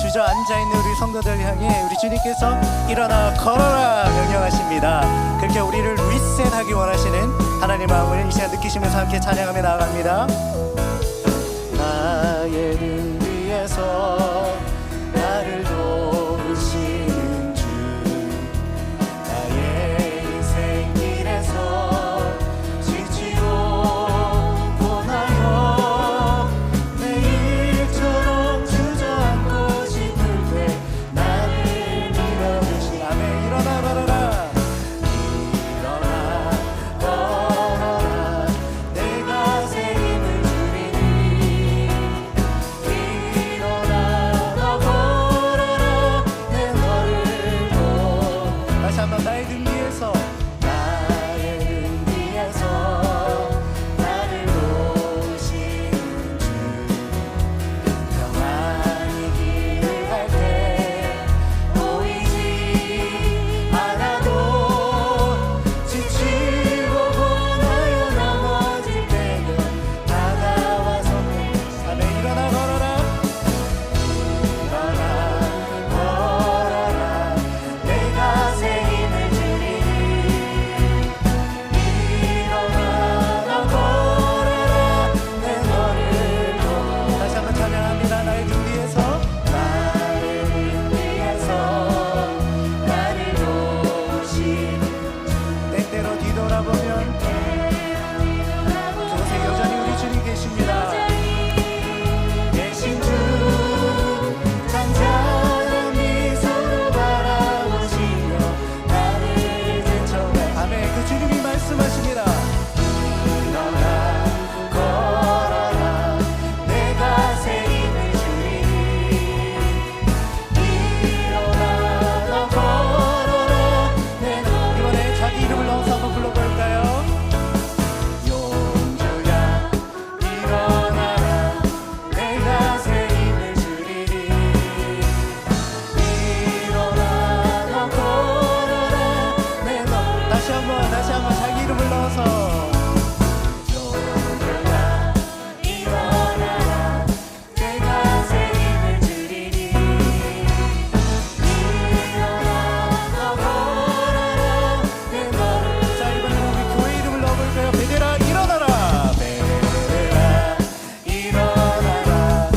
주저앉아있는 우리 성도들 향해 우리 주님께서 일어나 걸어라 명령하십니다. 그렇게 우리를 리셋하기 원하시는 하나님의 마음을 이 시간 느끼시면서 함께 찬양하며 나아갑니다. 나의 등 위에서 나를 도우시는 주, 나의 인생 길에서 지치고 고나여 내일처럼 주저앉고 싶을 때 나를 밀어주신 아멘. 일어나 걸어라, 일어나 걸어라, 내가 새 힘을 주리니. 일어나 너 걸어라, 내 너를 도. 다시 한번 나의 등 위에서, 나의 등 위에서 나를 도우시는 주, 평안히 길을 갈 때 보이지 않아도 지치고 고나여 넘어질 때는 다가와서 아멘. 일어나 걸어라, 일어나 걸어라, 내가 새 힘을 주리니. 일어나 너 걸어라, 내 너를 도. 다시 한번 찬양합니다. 나의 등 뒤에서, 나의 등 뒤에서 나를 도우시는 주. 때때로 뒤돌아보면 그곳에 여전히 우리 주님 계십니다. 계신 주 잔잔한 미소로 바라보시며 나를 제쳐가 아멘. 그 주님이 말씀하십니다. 일어나 걸어라, 내가 새 힘을 주리니. 일어나 너 걸어라, 내 너. 이번에 자기 이름을 넣어서 한번 불러볼까요? 용주야 일어나라, 내가 새 힘을 주리니. 일어나 너 걸어라, 내 너. 다시 한번 자기 이름을 넣어서 용주야 일어나라, 내가 새 힘을 주리니. 일어나 너 걸어라, 내 너를. 자, 이번에는 우리 교회 이름을 넣어볼까요? 베데라 일어나라, 베데라 일어나라,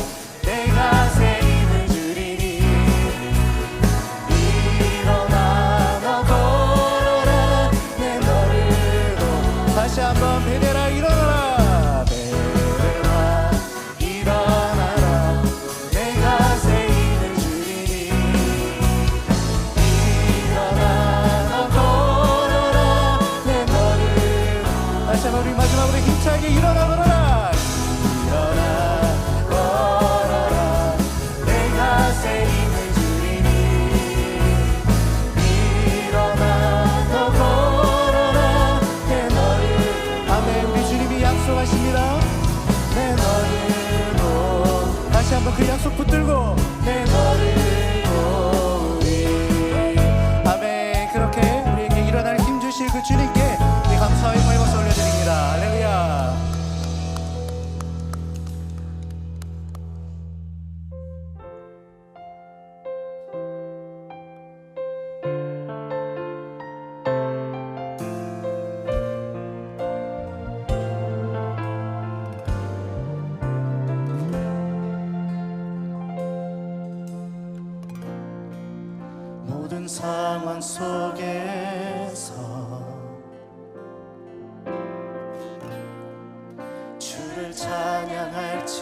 내가 새 힘을 주리니. 일어나 너 걸어라, 내 너를 도. 다시 한번 베데라 일어나라, 베데라 일어나라, 내가 새 힘을 주리니. 일어나 너 걸어라, 내 너를. 다시 한번 우리 마지막으로 힘차게 일어나 걸어라, 일어나 걸어라, 내가 새 힘을 주리니. 일어나 너 걸어라, 내 너를. 아멘. 우리 주님이 약속하십니다. 내 너를 도. 다시 한번 그 약속 붙들고 내 너를 도우리. 아멘. 그렇게 우리에게 일어날 힘 주실 그 주님께 우리 감사의 모임을 올려드립니다. 할렐루야. 모든 상황 속에서 주를 찬양할지라.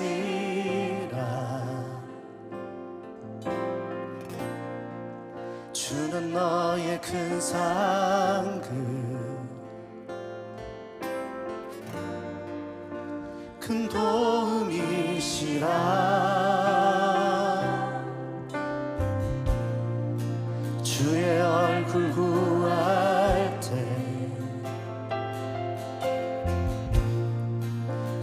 주는 너의 큰 상급, 큰 도움이시라. 주의 얼굴 구할 때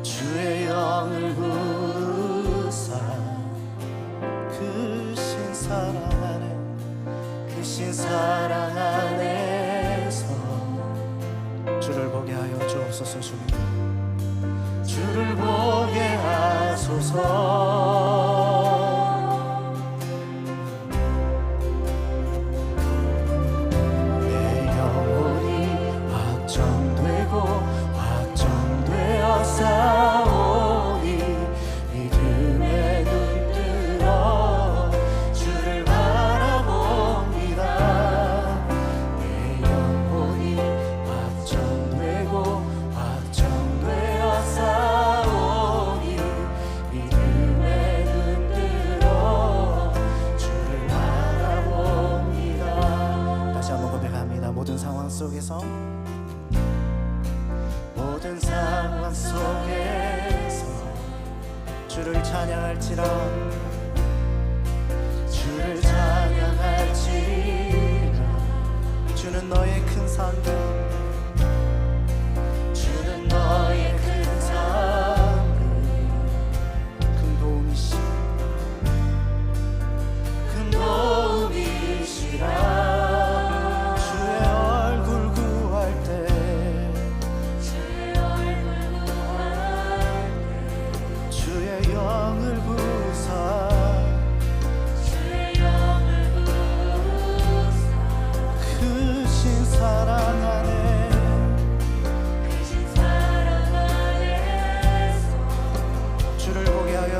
주의 영을 부사 크신 사랑 안에, 크신 사랑 안에서 주를 보게 하여 주옵소서. 주님 주를 보게 하소서. 찬양할지라 주를 찬양할지라 주는 너의 큰 산들 주는 너의 큰 산들 큰 도움이시 큰 도움이시라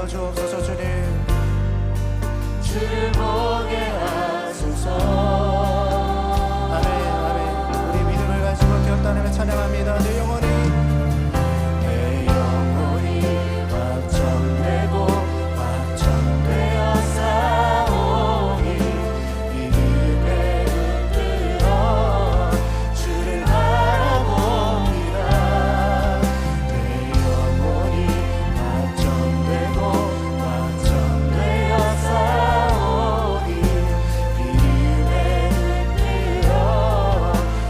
주옵소서 주님 주를 보게 하소서. 아멘 아멘. 우리 믿음을 가지고 기억하며 찬양합니다. 내 영혼이 확정되고 확정되어 싸우니 믿음에 붙들어 주를 바라봅니다. 내 영혼이 확정되고 확정되어 싸우니 믿음에 붙들어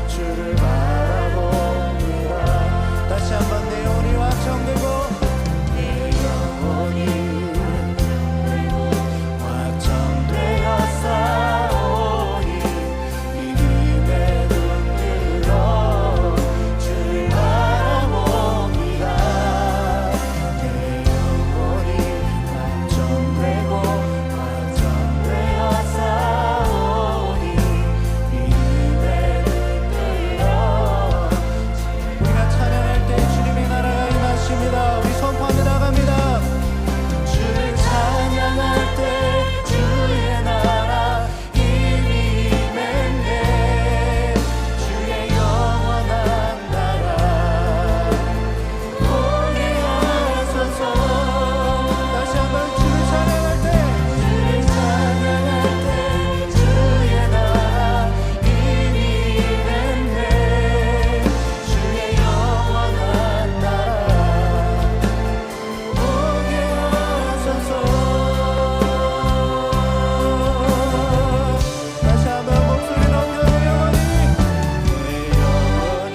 주를 바라봅니다. 다시 한번 내 영혼이 확정되고 내 영혼이 확정되어 싸우니 믿음에 붙들어 주를 바라봅니다. 내 영혼이 확정되고 확정되어 싸우니 믿음에 붙들어 우리가 찬양할 때 주님의 나라가 임하십니다. 우리 선포하며 나갑니다. 주를 찬양할 때 주의 나라 이미 임했네. 주의 영원한 나라 오게 하소서. 다시 한번 주를 찬양할 때 주의 나라 이미 임했네. 주의 영원한 나라 오게 하소서. 다시 한번 목소리 높여 내 영혼이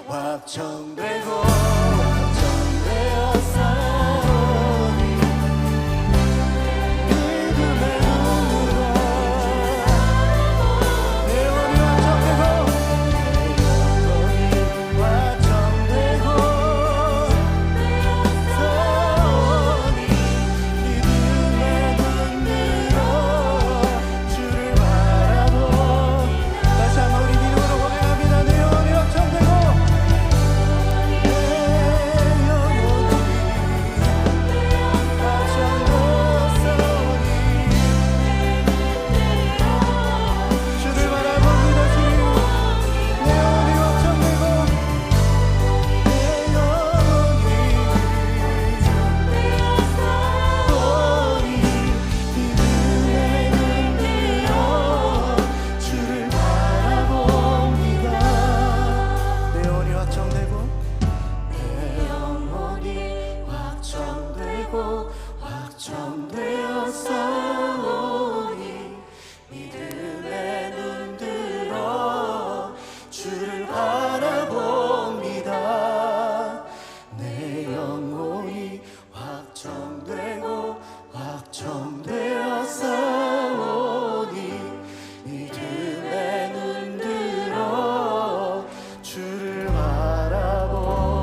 확정되고 확정되어 싸우니 믿음의 눈으로 내 영혼이 확정되고 확정되고 싸우니 믿음의 눈으로 주를 바라보. 다시 한번 우리 믿음으로 고백합니다. 내 영혼이 확정되고 내 영혼이 확정되어 싸우니 주를 바라봅니다. 주님 내 영혼이 확정되고 내 영혼이 보니 믿음의 눈으로 주를 바라봅니다. 내 영혼이 확정되고 내 영혼이 확정되고 확정되어 싸우니 믿음의 눈들어 주를 바라봅니다. 내 영혼이 확정되고 확정되어 싸우니 믿음의 눈들어 주를 바라봅니다.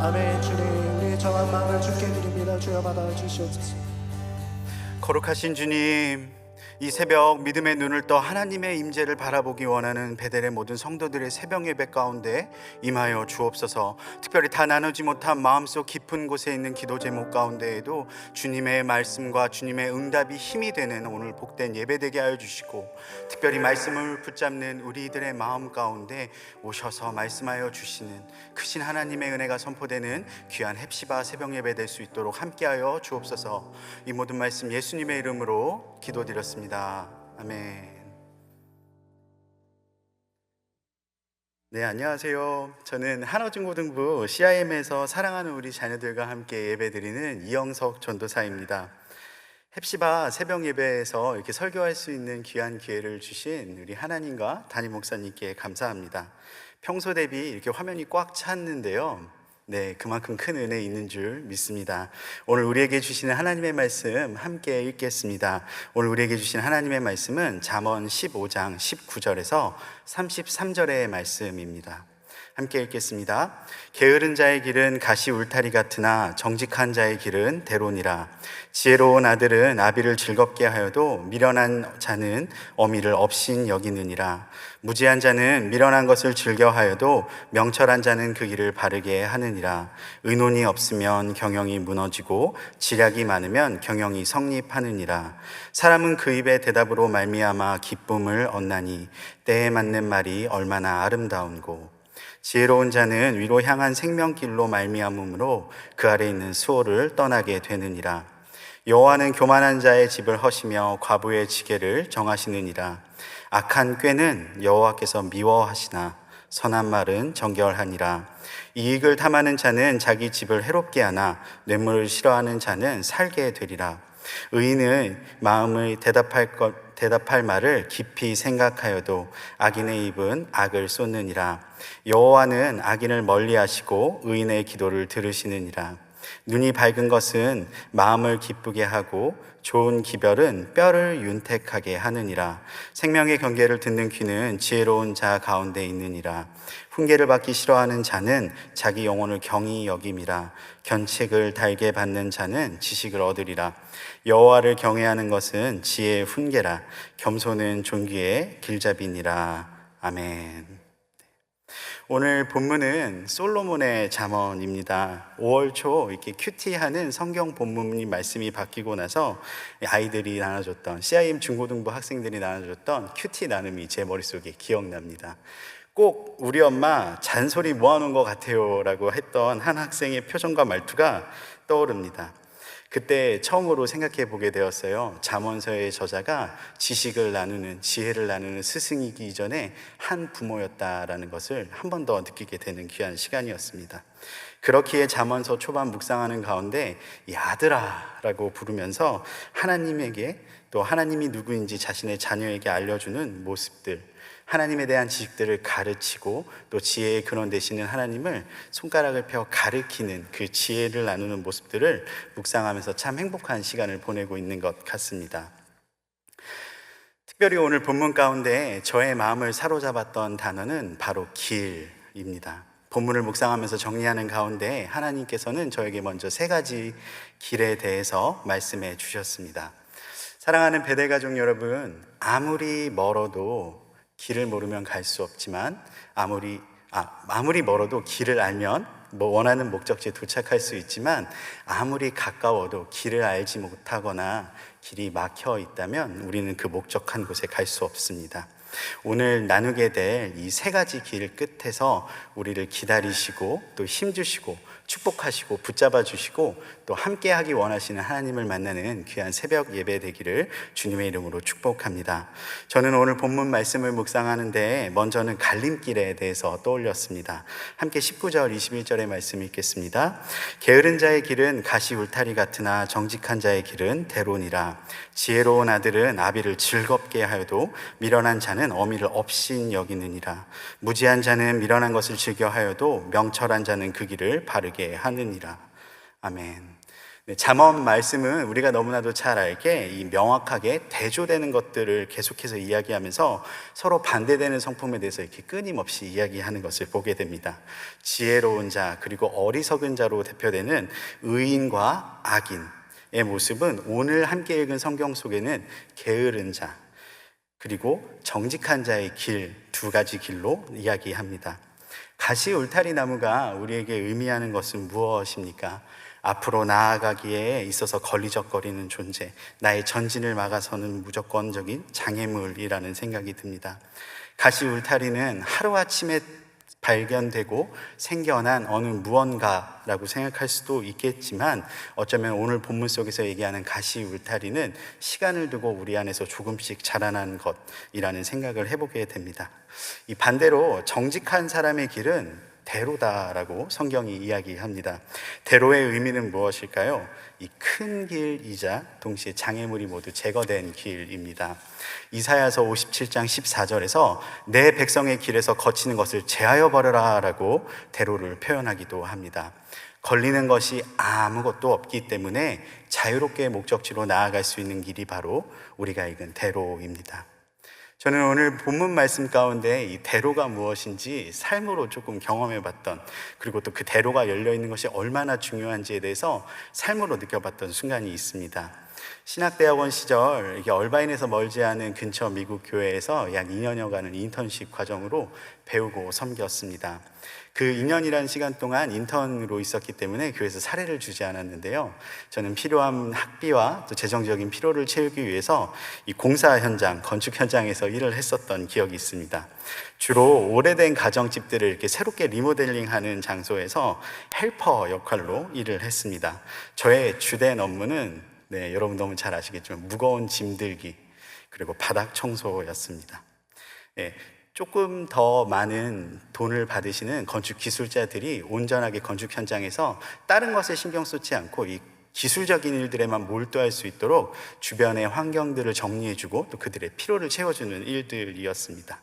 아멘. 주님 우리 정한 마음을 주께 드립니다. 주여 받아 주시옵소서. 거룩하신 주님, 이 새벽 믿음의 눈을 떠 하나님의 임재를 바라보기 원하는 베델의 모든 성도들의 새벽 예배 가운데 임하여 주옵소서. 특별히 다 나누지 못한 마음속 깊은 곳에 있는 기도 제목 가운데에도 주님의 말씀과 주님의 응답이 힘이 되는 오늘 복된 예배 되게 하여 주시고, 특별히 말씀을 붙잡는 우리들의 마음 가운데 오셔서 말씀하여 주시는 크신 하나님의 은혜가 선포되는 귀한 헵시바 새벽 예배 될 수 있도록 함께하여 주옵소서. 이 모든 말씀 예수님의 이름으로 기도드렸습니다. 아멘. 네, 안녕하세요. 저는 한어중고등부 CIM에서 사랑하는 우리 자녀들과 함께 예배드리는 이영석 전도사입니다. 헵시바 새벽 예배에서 이렇게 설교할 수 있는 귀한 기회를 주신 우리 하나님과 담임 목사님께 감사합니다. 평소 대비 이렇게 화면이 꽉 찼는데요. 네, 그만큼 큰 은혜 있는 줄 믿습니다. 오늘 우리에게 주시는 하나님의 말씀 함께 읽겠습니다. 오늘 우리에게 주신 하나님의 말씀은 잠언 15장 19절에서 33절의 말씀입니다. 함께 읽겠습니다. 게으른 자의 길은 가시 울타리 같으나 정직한 자의 길은 대로니라. 지혜로운 아들은 아비를 즐겁게 하여도 미련한 자는 어미를 업신 여기느니라. 무지한 자는 미련한 것을 즐겨 하여도 명철한 자는 그 길을 바르게 하느니라. 의논이 없으면 경영이 무너지고 지략이 많으면 경영이 성립하느니라. 사람은 그 입의 대답으로 말미암아 기쁨을 얻나니 때에 맞는 말이 얼마나 아름다운고. 지혜로운 자는 위로 향한 생명길로 말미암음으로 그 아래 있는 수호를 떠나게 되느니라. 여호와는 교만한 자의 집을 허시며 과부의 지게를 정하시느니라. 악한 꾀는 여호와께서 미워하시나 선한 말은 정결하니라. 이익을 탐하는 자는 자기 집을 해롭게 하나 뇌물을 싫어하는 자는 살게 되리라. 의인의 마음을 대답할 말을 깊이 생각하여도 악인의 입은 악을 쏟느니라. 여호와는 악인을 멀리하시고 의인의 기도를 들으시느니라. 눈이 밝은 것은 마음을 기쁘게 하고 좋은 기별은 뼈를 윤택하게 하느니라. 생명의 경계를 듣는 귀는 지혜로운 자 가운데 있느니라. 훈계를 받기 싫어하는 자는 자기 영혼을 경히 여김이라. 견책을 달게 받는 자는 지식을 얻으리라. 여호와를 경외하는 것은 지혜의 훈계라. 겸손은 존귀의 길잡이니라. 아멘. 오늘 본문은 솔로몬의 잠언입니다. 5월 초 이렇게 큐티하는 성경 본문이 말씀이 바뀌고 나서 아이들이 나눠줬던 CIM 중고등부 학생들이 나눠줬던 큐티 나눔이 제 머릿속에 기억납니다. 꼭 우리 엄마 잔소리 모아놓은 것 같아요 라고 했던 한 학생의 표정과 말투가 떠오릅니다. 그때 처음으로 생각해 보게 되었어요. 잠언서의 저자가 지식을 나누는, 지혜를 나누는 스승이기 이전에 한 부모였다라는 것을 한 번 더 느끼게 되는 귀한 시간이었습니다. 그렇기에 잠언서 초반 묵상하는 가운데 이 아들아 라고 부르면서 하나님에게 또 하나님이 누구인지 자신의 자녀에게 알려주는 모습들, 하나님에 대한 지식들을 가르치고 또 지혜의 근원 되시는 하나님을 손가락을 펴 가르치는 그 지혜를 나누는 모습들을 묵상하면서 참 행복한 시간을 보내고 있는 것 같습니다. 특별히 오늘 본문 가운데 저의 마음을 사로잡았던 단어는 바로 길입니다. 본문을 묵상하면서 정리하는 가운데 하나님께서는 저에게 먼저 3가지 길에 대해서 말씀해 주셨습니다. 사랑하는 베델가족 여러분, 아무리 멀어도 길을 모르면 갈 수 없지만 아무리 멀어도 길을 알면 원하는 목적지에 도착할 수 있지만 아무리 가까워도 길을 알지 못하거나 길이 막혀 있다면 우리는 그 목적한 곳에 갈 수 없습니다. 오늘 나누게 될 이 3가지 길 끝에서 우리를 기다리시고 또 힘주시고 축복하시고 붙잡아 주시고 또 함께하기 원하시는 하나님을 만나는 귀한 새벽 예배 되기를 주님의 이름으로 축복합니다. 저는 오늘 본문 말씀을 묵상하는데 먼저는 갈림길에 대해서 떠올렸습니다. 함께 19절 21절의 말씀 읽겠습니다. 게으른 자의 길은 가시 울타리 같으나 정직한 자의 길은 대로니라. 지혜로운 아들은 아비를 즐겁게 하여도 미련한 자는 어미를 업신 여기느니라. 무지한 자는 미련한 것을 즐겨 하여도 명철한 자는 그 길을 바르게 하느니라. 아멘. 네, 잠언 말씀은 우리가 너무나도 잘 알게 이 명확하게 대조되는 것들을 계속해서 이야기하면서 서로 반대되는 성품에 대해서 이렇게 끊임없이 이야기하는 것을 보게 됩니다. 지혜로운 자 그리고 어리석은 자로 대표되는 의인과 악인의 모습은 오늘 함께 읽은 성경 속에는 게으른 자 그리고 정직한 자의 길, 2가지 길로 이야기합니다. 가시 울타리 나무가 우리에게 의미하는 것은 무엇입니까? 앞으로 나아가기에 있어서 걸리적거리는 존재, 나의 전진을 막아서는 무조건적인 장애물이라는 생각이 듭니다. 가시 울타리는 하루아침에 발견되고 생겨난 어느 무언가라고 생각할 수도 있겠지만, 어쩌면 오늘 본문 속에서 얘기하는 가시 울타리는 시간을 두고 우리 안에서 조금씩 자라난 것이라는 생각을 해보게 됩니다. 이 반대로 정직한 사람의 길은 대로다라고 성경이 이야기합니다. 대로의 의미는 무엇일까요? 이 큰 길이자 동시에 장애물이 모두 제거된 길입니다. 이사야서 57장 14절에서 내 백성의 길에서 거치는 것을 제하여 버려라 라고 대로를 표현하기도 합니다. 걸리는 것이 아무것도 없기 때문에 자유롭게 목적지로 나아갈 수 있는 길이 바로 우리가 읽은 대로입니다. 저는 오늘 본문 말씀 가운데 이 대로가 무엇인지 삶으로 조금 경험해봤던, 그리고 또 그 대로가 열려있는 것이 얼마나 중요한지에 대해서 삶으로 느껴봤던 순간이 있습니다. 신학대학원 시절 이게 얼바인에서 멀지 않은 근처 미국 교회에서 약 2년여간을 인턴십 과정으로 배우고 섬겼습니다. 그 2년이라는 시간 동안 인턴으로 있었기 때문에 교회에서 사례를 주지 않았는데요, 저는 필요한 학비와 또 재정적인 필요를 채우기 위해서 이 공사 현장, 건축 현장에서 일을 했었던 기억이 있습니다. 주로 오래된 가정집들을 이렇게 새롭게 리모델링하는 장소에서 헬퍼 역할로 일을 했습니다. 저의 주된 업무는 여러분 너무 잘 아시겠지만 무거운 짐 들기, 그리고 바닥 청소였습니다. 조금 더 많은 돈을 받으시는 건축 기술자들이 온전하게 건축 현장에서 다른 것에 신경 쓰지 않고 이 기술적인 일들에만 몰두할 수 있도록 주변의 환경들을 정리해주고 또 그들의 피로를 채워주는 일들이었습니다.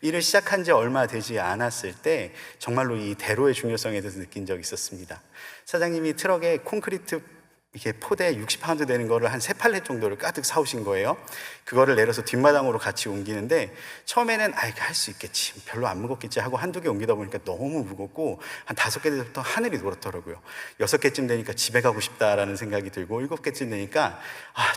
일을 시작한 지 얼마 되지 않았을 때 정말로 이 대로의 중요성에 대해서 느낀 적이 있었습니다. 사장님이 트럭에 콘크리트 이게 포대 60파운드 되는 거를 한 3팔렛 정도를 가득 사오신 거예요. 그거를 내려서 뒷마당으로 같이 옮기는데 처음에는 할 수 있겠지, 별로 안 무겁겠지 하고 한두 개 옮기다 보니까 너무 무겁고 한 5개 되부터 하늘이 노랗더라고요. 6개쯤 되니까 집에 가고 싶다라는 생각이 들고 7개쯤 되니까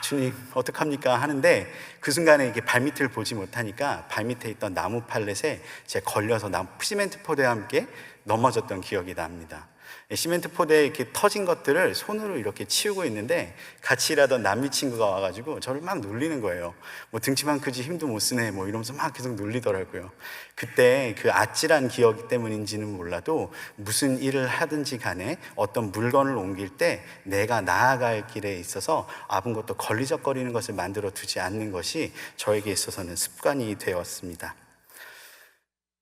주님 어떡합니까 하는데, 그 순간에 이게 발밑을 보지 못하니까 발밑에 있던 나무 팔렛에 제가 걸려서 시멘트 포대와 함께 넘어졌던 기억이 납니다. 시멘트 포대에 이렇게 터진 것들을 손으로 이렇게 치우고 있는데 같이 일하던 남미 친구가 와가지고 저를 막 놀리는 거예요. 등치만 크지 힘도 못 쓰네 이러면서 막 계속 놀리더라고요. 그때 그 아찔한 기억 때문인지는 몰라도 무슨 일을 하든지 간에 어떤 물건을 옮길 때 내가 나아갈 길에 있어서 아무것도 걸리적거리는 것을 만들어 두지 않는 것이 저에게 있어서는 습관이 되었습니다.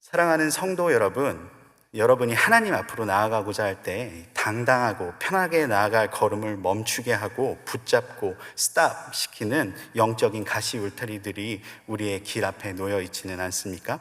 사랑하는 성도 여러분, 여러분이 하나님 앞으로 나아가고자 할 때 당당하고 편하게 나아갈 걸음을 멈추게 하고 붙잡고 스탑 시키는 영적인 가시 울타리들이 우리의 길 앞에 놓여 있지는 않습니까?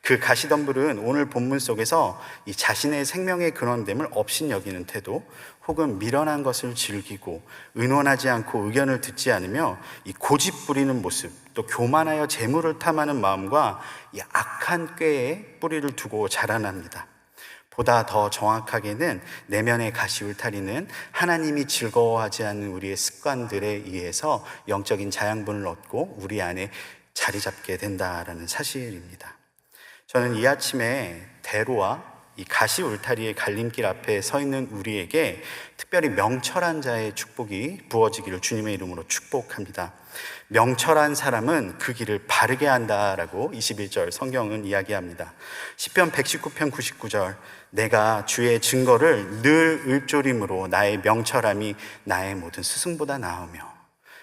그 가시덤불은 오늘 본문 속에서 이 자신의 생명의 근원됨을 업신여기는 태도, 혹은 미련한 것을 즐기고 의논하지 않고 의견을 듣지 않으며 이 고집 부리는 모습, 또 교만하여 재물을 탐하는 마음과 이 악한 꾀에 뿌리를 두고 자라납니다. 보다 더 정확하게는 내면의 가시 울타리는 하나님이 즐거워하지 않는 우리의 습관들에 의해서 영적인 자양분을 얻고 우리 안에 자리 잡게 된다라는 사실입니다. 저는 이 아침에 대로와 이 가시 울타리의 갈림길 앞에 서 있는 우리에게 특별히 명철한 자의 축복이 부어지기를 주님의 이름으로 축복합니다. 명철한 사람은 그 길을 바르게 한다라고 21절 성경은 이야기합니다. 시편 119편 99절, 내가 주의 증거를 늘 읊조림으로 나의 명철함이 나의 모든 스승보다 나으며.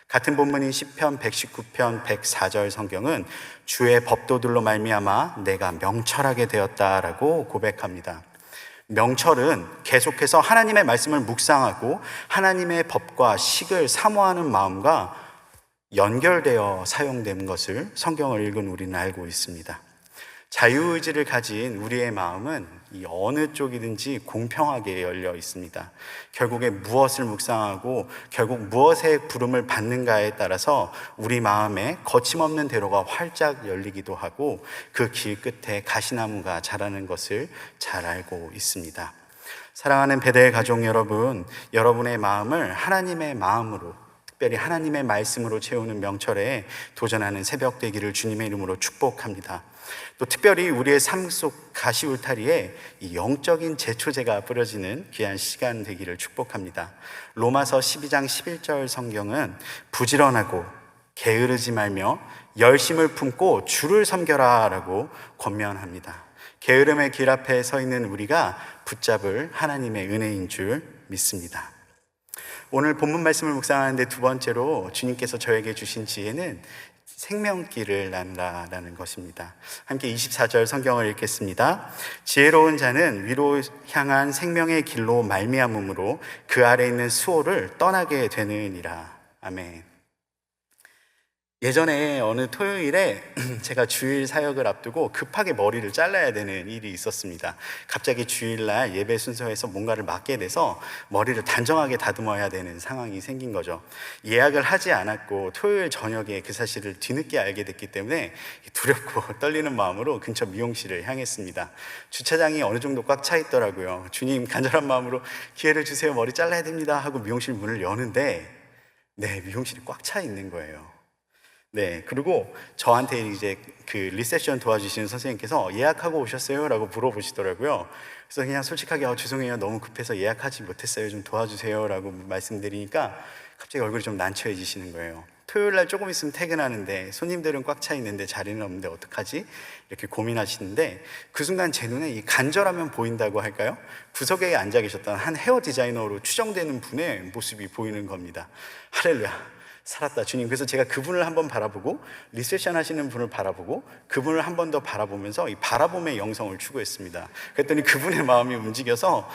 같은 본문인 시편 119편 104절 성경은 주의 법도들로 말미암아 내가 명철하게 되었다라고 고백합니다. 명철은 계속해서 하나님의 말씀을 묵상하고 하나님의 법과 식을 사모하는 마음과 연결되어 사용된 것을 성경을 읽은 우리는 알고 있습니다. 자유의지를 가진 우리의 마음은 이 어느 쪽이든지 공평하게 열려 있습니다. 결국에 무엇을 묵상하고 결국 무엇의 부름을 받는가에 따라서 우리 마음에 거침없는 대로가 활짝 열리기도 하고 그 길 끝에 가시나무가 자라는 것을 잘 알고 있습니다. 사랑하는 베델 가족 여러분, 여러분의 마음을 하나님의 마음으로, 특별히 하나님의 말씀으로 채우는 명철에 도전하는 새벽 되기를 주님의 이름으로 축복합니다. 또 특별히 우리의 삶 속 가시 울타리에 이 영적인 제초제가 뿌려지는 귀한 시간 되기를 축복합니다. 로마서 12장 11절 성경은 부지런하고 게으르지 말며 열심을 품고 주를 섬겨라 라고 권면합니다. 게으름의 길 앞에 서 있는 우리가 붙잡을 하나님의 은혜인 줄 믿습니다. 오늘 본문 말씀을 묵상하는데 두 번째로 주님께서 저에게 주신 지혜는 생명길을 나누라라는 것입니다. 함께 24절 성경을 읽겠습니다. 지혜로운 자는 위로 향한 생명의 길로 말미암음으로 그 아래 있는 수호를 떠나게 되느니라. 아멘. 예전에 어느 토요일에 제가 주일 사역을 앞두고 급하게 머리를 잘라야 되는 일이 있었습니다. 갑자기 주일날 예배 순서에서 뭔가를 맡게 돼서 머리를 단정하게 다듬어야 되는 상황이 생긴 거죠. 예약을 하지 않았고 토요일 저녁에 그 사실을 뒤늦게 알게 됐기 때문에 두렵고 떨리는 마음으로 근처 미용실을 향했습니다. 주차장이 어느 정도 꽉 차 있더라고요. 주님, 간절한 마음으로 기회를 주세요, 머리 잘라야 됩니다 하고 미용실 문을 여는데 미용실이 꽉 차 있는 거예요. 그리고 저한테 이제 그 리셉션 도와주시는 선생님께서 예약하고 오셨어요? 라고 물어보시더라고요. 그래서 그냥 솔직하게 죄송해요, 너무 급해서 예약하지 못했어요, 좀 도와주세요 라고 말씀드리니까 갑자기 얼굴이 좀 난처해지시는 거예요. 토요일날 조금 있으면 퇴근하는데 손님들은 꽉 차 있는데 자리는 없는데 어떡하지? 이렇게 고민하시는데 그 순간 제 눈에 이 간절하면 보인다고 할까요? 구석에 앉아 계셨던 한 헤어 디자이너로 추정되는 분의 모습이 보이는 겁니다. 할렐루야, 살았다 주님. 그래서 제가 그분을 한번 바라보고 리셉션 하시는 분을 바라보고 그분을 한 번 더 바라보면서 이 바라봄의 영성을 추구했습니다. 그랬더니 그분의 마음이 움직여서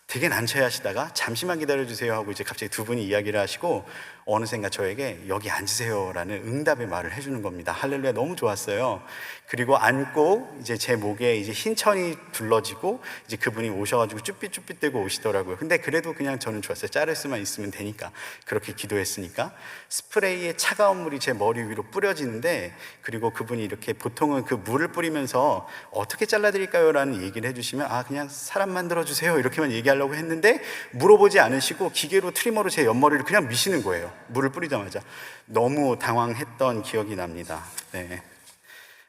되게 난처해 하시다가 잠시만 기다려주세요 하고 이제 갑자기 두 분이 이야기를 하시고 어느샌가 저에게 여기 앉으세요 라는 응답의 말을 해주는 겁니다. 할렐루야, 너무 좋았어요. 그리고 앉고 이제 제 목에 이제 흰 천이 둘러지고 이제 그분이 오셔가지고 쭈삣쭈삣대고 오시더라고요. 근데 그래도 그냥 저는 좋았어요. 자를 수만 있으면 되니까. 그렇게 기도했으니까. 스프레이에 차가운 물이 제 머리 위로 뿌려지는데, 그리고 그분이 이렇게 보통은 그 물을 뿌리면서 어떻게 잘라드릴까요? 라는 얘기를 해주시면 그냥 사람 만들어주세요 이렇게만 얘기하려고 했는데 물어보지 않으시고 기계로 트리머로 제 옆머리를 그냥 미시는 거예요. 물을 뿌리자마자. 너무 당황했던 기억이 납니다.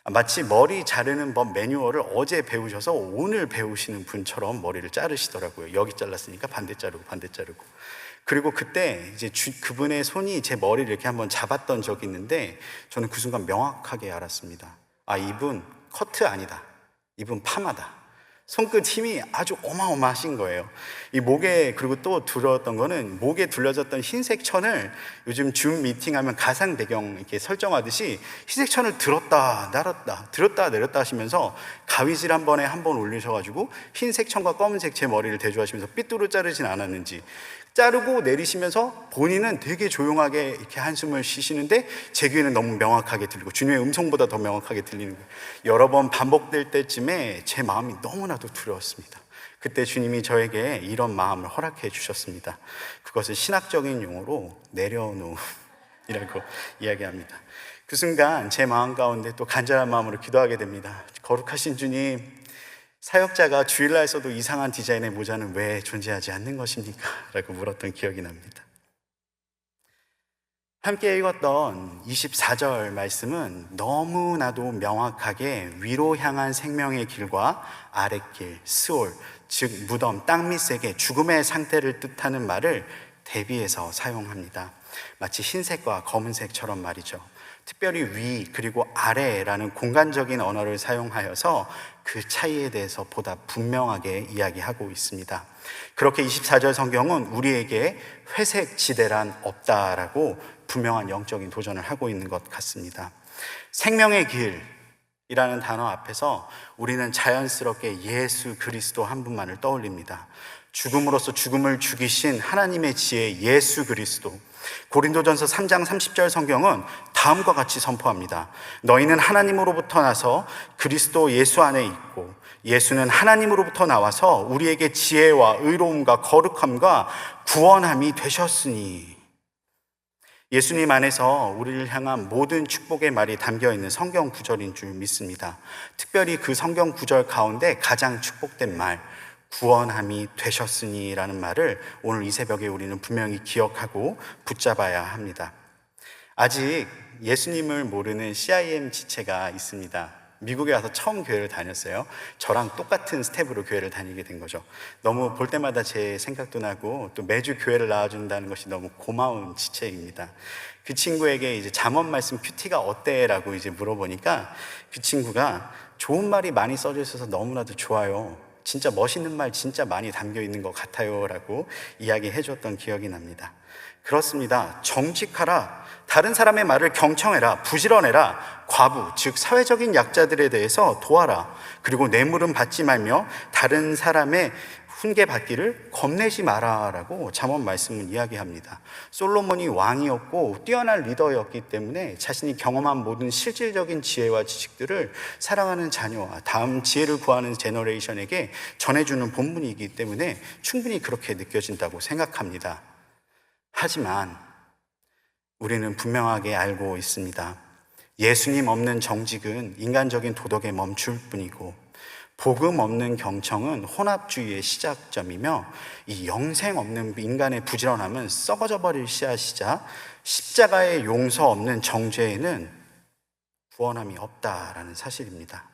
마치 머리 자르는 법 매뉴얼을 어제 배우셔서 오늘 배우시는 분처럼 머리를 자르시더라고요. 여기 잘랐으니까 반대 자르고 반대 자르고. 그리고 그때 이제 그분의 손이 제 머리를 이렇게 한번 잡았던 적이 있는데 저는 그 순간 명확하게 알았습니다. 이분 커트 아니다, 이분 파마다. 손끝 힘이 아주 어마어마하신 거예요. 이 목에, 그리고 또 두려웠던 거는 목에 둘러졌던 흰색 천을 요즘 줌 미팅하면 가상 배경 이렇게 설정하듯이 흰색 천을 들었다 내렸다 하시면서 가위질 한 번에 한 번 올리셔가지고 흰색 천과 검은색 제 머리를 대조하시면서 삐뚤어 자르진 않았는지 자르고 내리시면서 본인은 되게 조용하게 이렇게 한숨을 쉬시는데 제 귀에는 너무 명확하게 들리고 주님의 음성보다 더 명확하게 들리는 거예요. 여러 번 반복될 때쯤에 제 마음이 너무나도 두려웠습니다. 그때 주님이 저에게 이런 마음을 허락해 주셨습니다. 그것을 신학적인 용어로 내려놓음이라고 이야기합니다. 그 순간 제 마음 가운데 또 간절한 마음으로 기도하게 됩니다. 거룩하신 주님, 사역자가 주일날에서도 이상한 디자인의 모자는 왜 존재하지 않는 것입니까? 라고 물었던 기억이 납니다. 함께 읽었던 24절 말씀은 너무나도 명확하게 위로 향한 생명의 길과 아랫길, 스올, 즉 무덤, 땅 밑 세계, 죽음의 상태를 뜻하는 말을 대비해서 사용합니다. 마치 흰색과 검은색처럼 말이죠. 특별히 위 그리고 아래라는 공간적인 언어를 사용하여서 그 차이에 대해서 보다 분명하게 이야기하고 있습니다. 그렇게 24절 성경은 우리에게 회색 지대란 없다라고 분명한 영적인 도전을 하고 있는 것 같습니다. 생명의 길이라는 단어 앞에서 우리는 자연스럽게 예수 그리스도 한 분만을 떠올립니다. 죽음으로써 죽음을 죽이신 하나님의 지혜 예수 그리스도. 고린도전서 3장 30절 성경은 다음과 같이 선포합니다. 너희는 하나님으로부터 나서 그리스도 예수 안에 있고 예수는 하나님으로부터 나와서 우리에게 지혜와 의로움과 거룩함과 구원함이 되셨으니. 예수님 안에서 우리를 향한 모든 축복의 말이 담겨있는 성경 구절인 줄 믿습니다. 특별히 그 성경 구절 가운데 가장 축복된 말, 구원함이 되셨으니 라는 말을 오늘 이 새벽에 우리는 분명히 기억하고 붙잡아야 합니다. 아직 예수님을 모르는 CIM 지체가 있습니다. 미국에 와서 처음 교회를 다녔어요. 저랑 똑같은 스텝으로 교회를 다니게 된 거죠. 너무 볼 때마다 제 생각도 나고 또 매주 교회를 나와준다는 것이 너무 고마운 지체입니다. 그 친구에게 이제 잠언 말씀 큐티가 어때? 라고 이제 물어보니까 그 친구가 좋은 말이 많이 써져 있어서 너무나도 좋아요. 진짜 멋있는 말 진짜 많이 담겨 있는 것 같아요. 라고 이야기해 줬던 기억이 납니다. 그렇습니다. 정직하라. 다른 사람의 말을 경청해라. 부지런해라. 과부, 즉 사회적인 약자들에 대해서 도와라. 그리고 뇌물은 받지 말며 다른 사람의 훈계 받기를 겁내지 마라라고 잠언 말씀은 이야기합니다. 솔로몬이 왕이었고 뛰어난 리더였기 때문에 자신이 경험한 모든 실질적인 지혜와 지식들을 사랑하는 자녀와 다음 지혜를 구하는 제너레이션에게 전해주는 본분이기 때문에 충분히 그렇게 느껴진다고 생각합니다. 하지만 우리는 분명하게 알고 있습니다. 예수님 없는 정직은 인간적인 도덕에 멈출 뿐이고 복음 없는 경청은 혼합주의의 시작점이며 이 영생 없는 인간의 부지런함은 썩어져 버릴 씨앗이자 십자가의 용서 없는 정죄에는 구원함이 없다라는 사실입니다.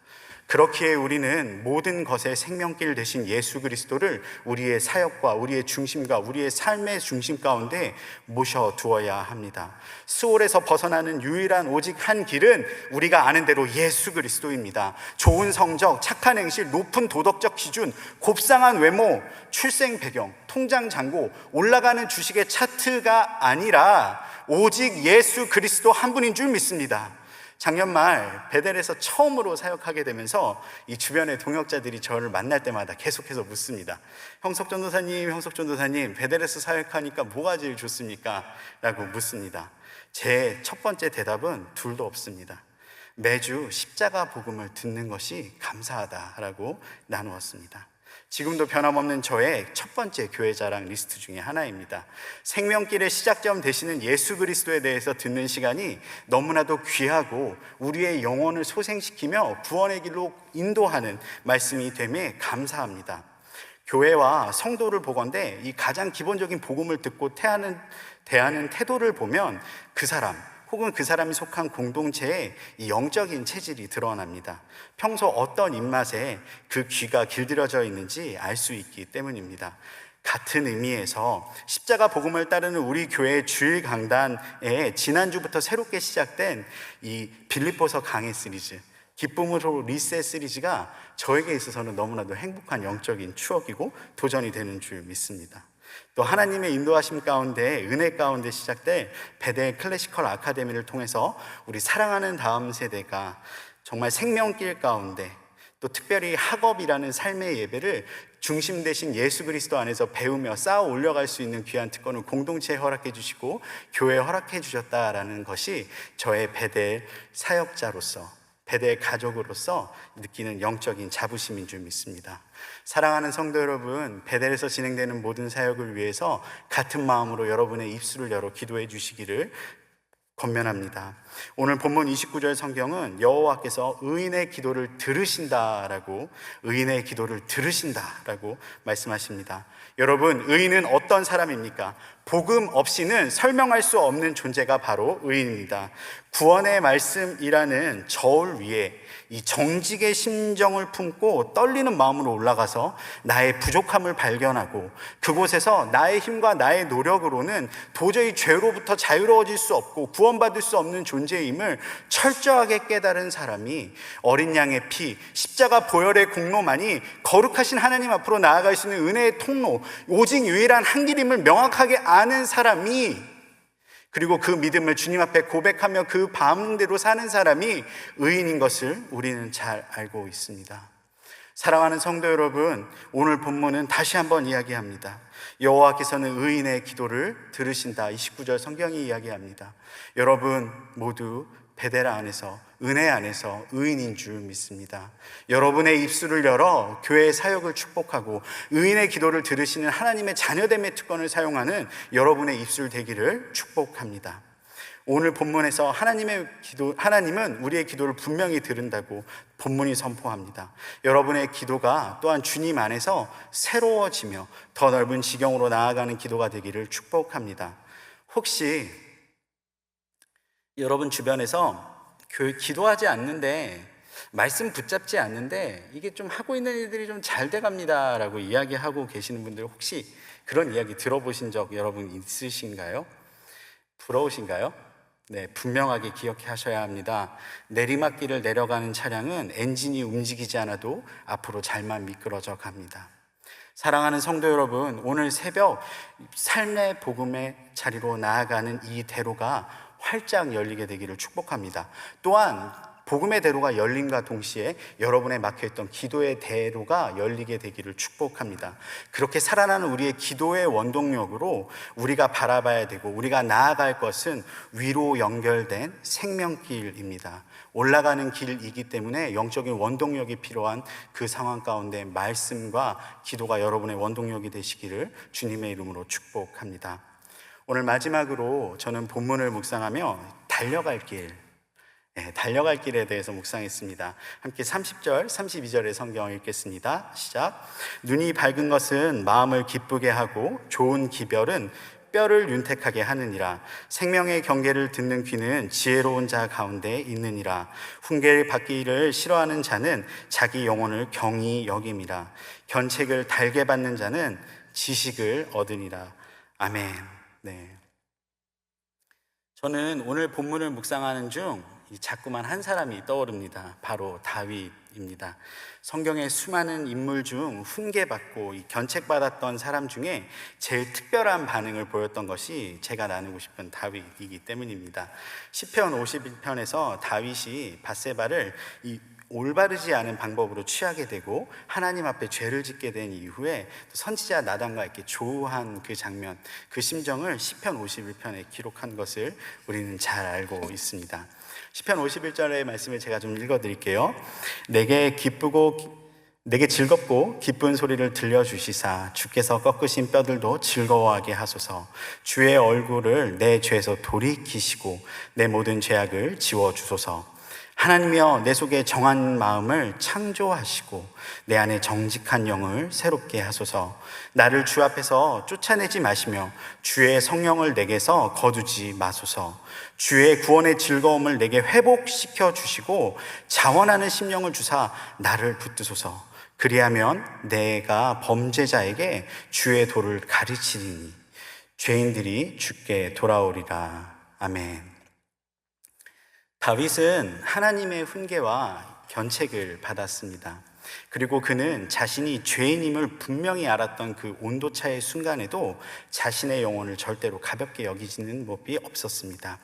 그렇기에 우리는 모든 것의 생명길 되신 예수 그리스도를 우리의 사역과 우리의 중심과 우리의 삶의 중심 가운데 모셔두어야 합니다. 수월에서 벗어나는 유일한 오직 한 길은 우리가 아는 대로 예수 그리스도입니다. 좋은 성적, 착한 행실, 높은 도덕적 기준, 곱상한 외모, 출생 배경, 통장 잔고, 올라가는 주식의 차트가 아니라 오직 예수 그리스도 한 분인 줄 믿습니다. 작년 말 베델에서 처음으로 사역하게 되면서 이 주변의 동역자들이 저를 만날 때마다 계속해서 묻습니다. 형석전도사님, 베델에서 사역하니까 뭐가 제일 좋습니까? 라고 묻습니다. 제 첫 번째 대답은 둘도 없습니다. 매주 십자가 복음을 듣는 것이 감사하다라고 나누었습니다. 지금도 변함없는 저의 첫 번째 교회 자랑 리스트 중에 하나입니다. 생명길의 시작점 되시는 예수 그리스도에 대해서 듣는 시간이 너무나도 귀하고 우리의 영혼을 소생시키며 구원의 길로 인도하는 말씀이 됨에 감사합니다. 교회와 성도를 보건대 이 가장 기본적인 복음을 듣고 대하는 태도를 보면 그 사람 혹은 그 사람이 속한 공동체의 이 영적인 체질이 드러납니다. 평소 어떤 입맛에 그 귀가 길들여져 있는지 알 수 있기 때문입니다. 같은 의미에서 십자가 복음을 따르는 우리 교회의 주일 강단에 지난주부터 새롭게 시작된 이 빌립보서 강해 시리즈, 기쁨으로 리셋 시리즈가 저에게 있어서는 너무나도 행복한 영적인 추억이고 도전이 되는 줄 믿습니다. 또 하나님의 인도하심 가운데 은혜 가운데 시작될 베델 클래시컬 아카데미를 통해서 우리 사랑하는 다음 세대가 정말 생명길 가운데 또 특별히 학업이라는 삶의 예배를 중심 되신 예수 그리스도 안에서 배우며 쌓아 올려갈 수 있는 귀한 특권을 공동체에 허락해 주시고 교회에 허락해 주셨다라는 것이 저의 베델 사역자로서 베델 가족으로서 느끼는 영적인 자부심인 줄 믿습니다. 사랑하는 성도 여러분, 베델에서 진행되는 모든 사역을 위해서 같은 마음으로 여러분의 입술을 열어 기도해 주시기를 권면합니다. 오늘 본문 29절 성경은 여호와께서 의인의 기도를 들으신다라고 말씀하십니다. 여러분, 의인은 어떤 사람입니까? 복음 없이는 설명할 수 없는 존재가 바로 의인입니다. 구원의 말씀이라는 저울 위에 이 정직의 심정을 품고 떨리는 마음으로 올라가서 나의 부족함을 발견하고 그곳에서 나의 힘과 나의 노력으로는 도저히 죄로부터 자유로워질 수 없고 구원받을 수 없는 존재임을 철저하게 깨달은 사람이 어린 양의 피, 십자가 보혈의 공로만이 거룩하신 하나님 앞으로 나아갈 수 있는 은혜의 통로, 오직 유일한 한 길임을 명확하게 아는 사람이, 그리고 그 믿음을 주님 앞에 고백하며 그 반응대로 사는 사람이 의인인 것을 우리는 잘 알고 있습니다. 사랑하는 성도 여러분, 오늘 본문은 다시 한번 이야기합니다. 여호와께서는 의인의 기도를 들으신다. 29절 성경이 이야기합니다. 여러분 모두 베델 안에서, 은혜 안에서 의인인 줄 믿습니다. 여러분의 입술을 열어 교회의 사역을 축복하고 의인의 기도를 들으시는 하나님의 자녀됨의 특권을 사용하는 여러분의 입술 되기를 축복합니다. 오늘 본문에서 하나님은 우리의 기도를 분명히 들은다고 본문이 선포합니다. 여러분의 기도가 또한 주님 안에서 새로워지며 더 넓은 지경으로 나아가는 기도가 되기를 축복합니다. 혹시 여러분 주변에서 기도하지 않는데 말씀 붙잡지 않는데 이게 좀 하고 있는 일들이 좀 잘 돼갑니다 라고 이야기하고 계시는 분들 혹시 그런 이야기 들어보신 적 여러분 있으신가요? 부러우신가요? 네, 분명하게 기억하셔야 합니다. 내리막길을 내려가는 차량은 엔진이 움직이지 않아도 앞으로 잘만 미끄러져 갑니다. 사랑하는 성도 여러분, 오늘 새벽 삶의 복음의 자리로 나아가는 이 대로가 활짝 열리게 되기를 축복합니다. 또한 복음의 대로가 열림과 동시에 여러분의 막혀있던 기도의 대로가 열리게 되기를 축복합니다. 그렇게 살아나는 우리의 기도의 원동력으로 우리가 바라봐야 되고 우리가 나아갈 것은 위로 연결된 생명길입니다. 올라가는 길이기 때문에 영적인 원동력이 필요한 그 상황 가운데 말씀과 기도가 여러분의 원동력이 되시기를 주님의 이름으로 축복합니다. 오늘 마지막으로 저는 본문을 묵상하며 달려갈 길에 대해서 묵상했습니다. 함께 30절, 32절의 성경을 읽겠습니다. 시작. 눈이 밝은 것은 마음을 기쁘게 하고 좋은 기별은 뼈를 윤택하게 하느니라. 생명의 경계를 듣는 귀는 지혜로운 자 가운데 있느니라. 훈계를 받기를 싫어하는 자는 자기 영혼을 경히 여김이라. 견책을 달게 받는 자는 지식을 얻으니라. 아멘. 네. 저는 오늘 본문을 묵상하는 중 자꾸만 한 사람이 떠오릅니다. 바로 다윗입니다. 성경의 수많은 인물 중 훈계받고 견책받았던 사람 중에 제일 특별한 반응을 보였던 것이 제가 나누고 싶은 다윗이기 때문입니다. 시편 51편에서 다윗이 밧세바를 올바르지 않은 방법으로 취하게 되고 하나님 앞에 죄를 짓게 된 이후에 선지자 나단과 이렇게 조우한 그 장면, 그 심정을 시편 51편에 기록한 것을 우리는 잘 알고 있습니다. 시편 51절의 말씀을 제가 좀 읽어드릴게요. 내게 즐겁고 기쁜 소리를 들려주시사 주께서 꺾으신 뼈들도 즐거워하게 하소서. 주의 얼굴을 내 죄에서 돌이키시고 내 모든 죄악을 지워주소서. 하나님이여 내 속에 정한 마음을 창조하시고 내 안에 정직한 영을 새롭게 하소서. 나를 주 앞에서 쫓아내지 마시며 주의 성령을 내게서 거두지 마소서. 주의 구원의 즐거움을 내게 회복시켜 주시고 자원하는 심령을 주사 나를 붙드소서. 그리하면 내가 범죄자에게 주의 도를 가르치리니 죄인들이 주께 돌아오리라. 아멘. 다윗은 하나님의 훈계와 견책을 받았습니다. 그리고 그는 자신이 죄인임을 분명히 알았던 그 온도차의 순간에도 자신의 영혼을 절대로 가볍게 여기지는 법이 없었습니다.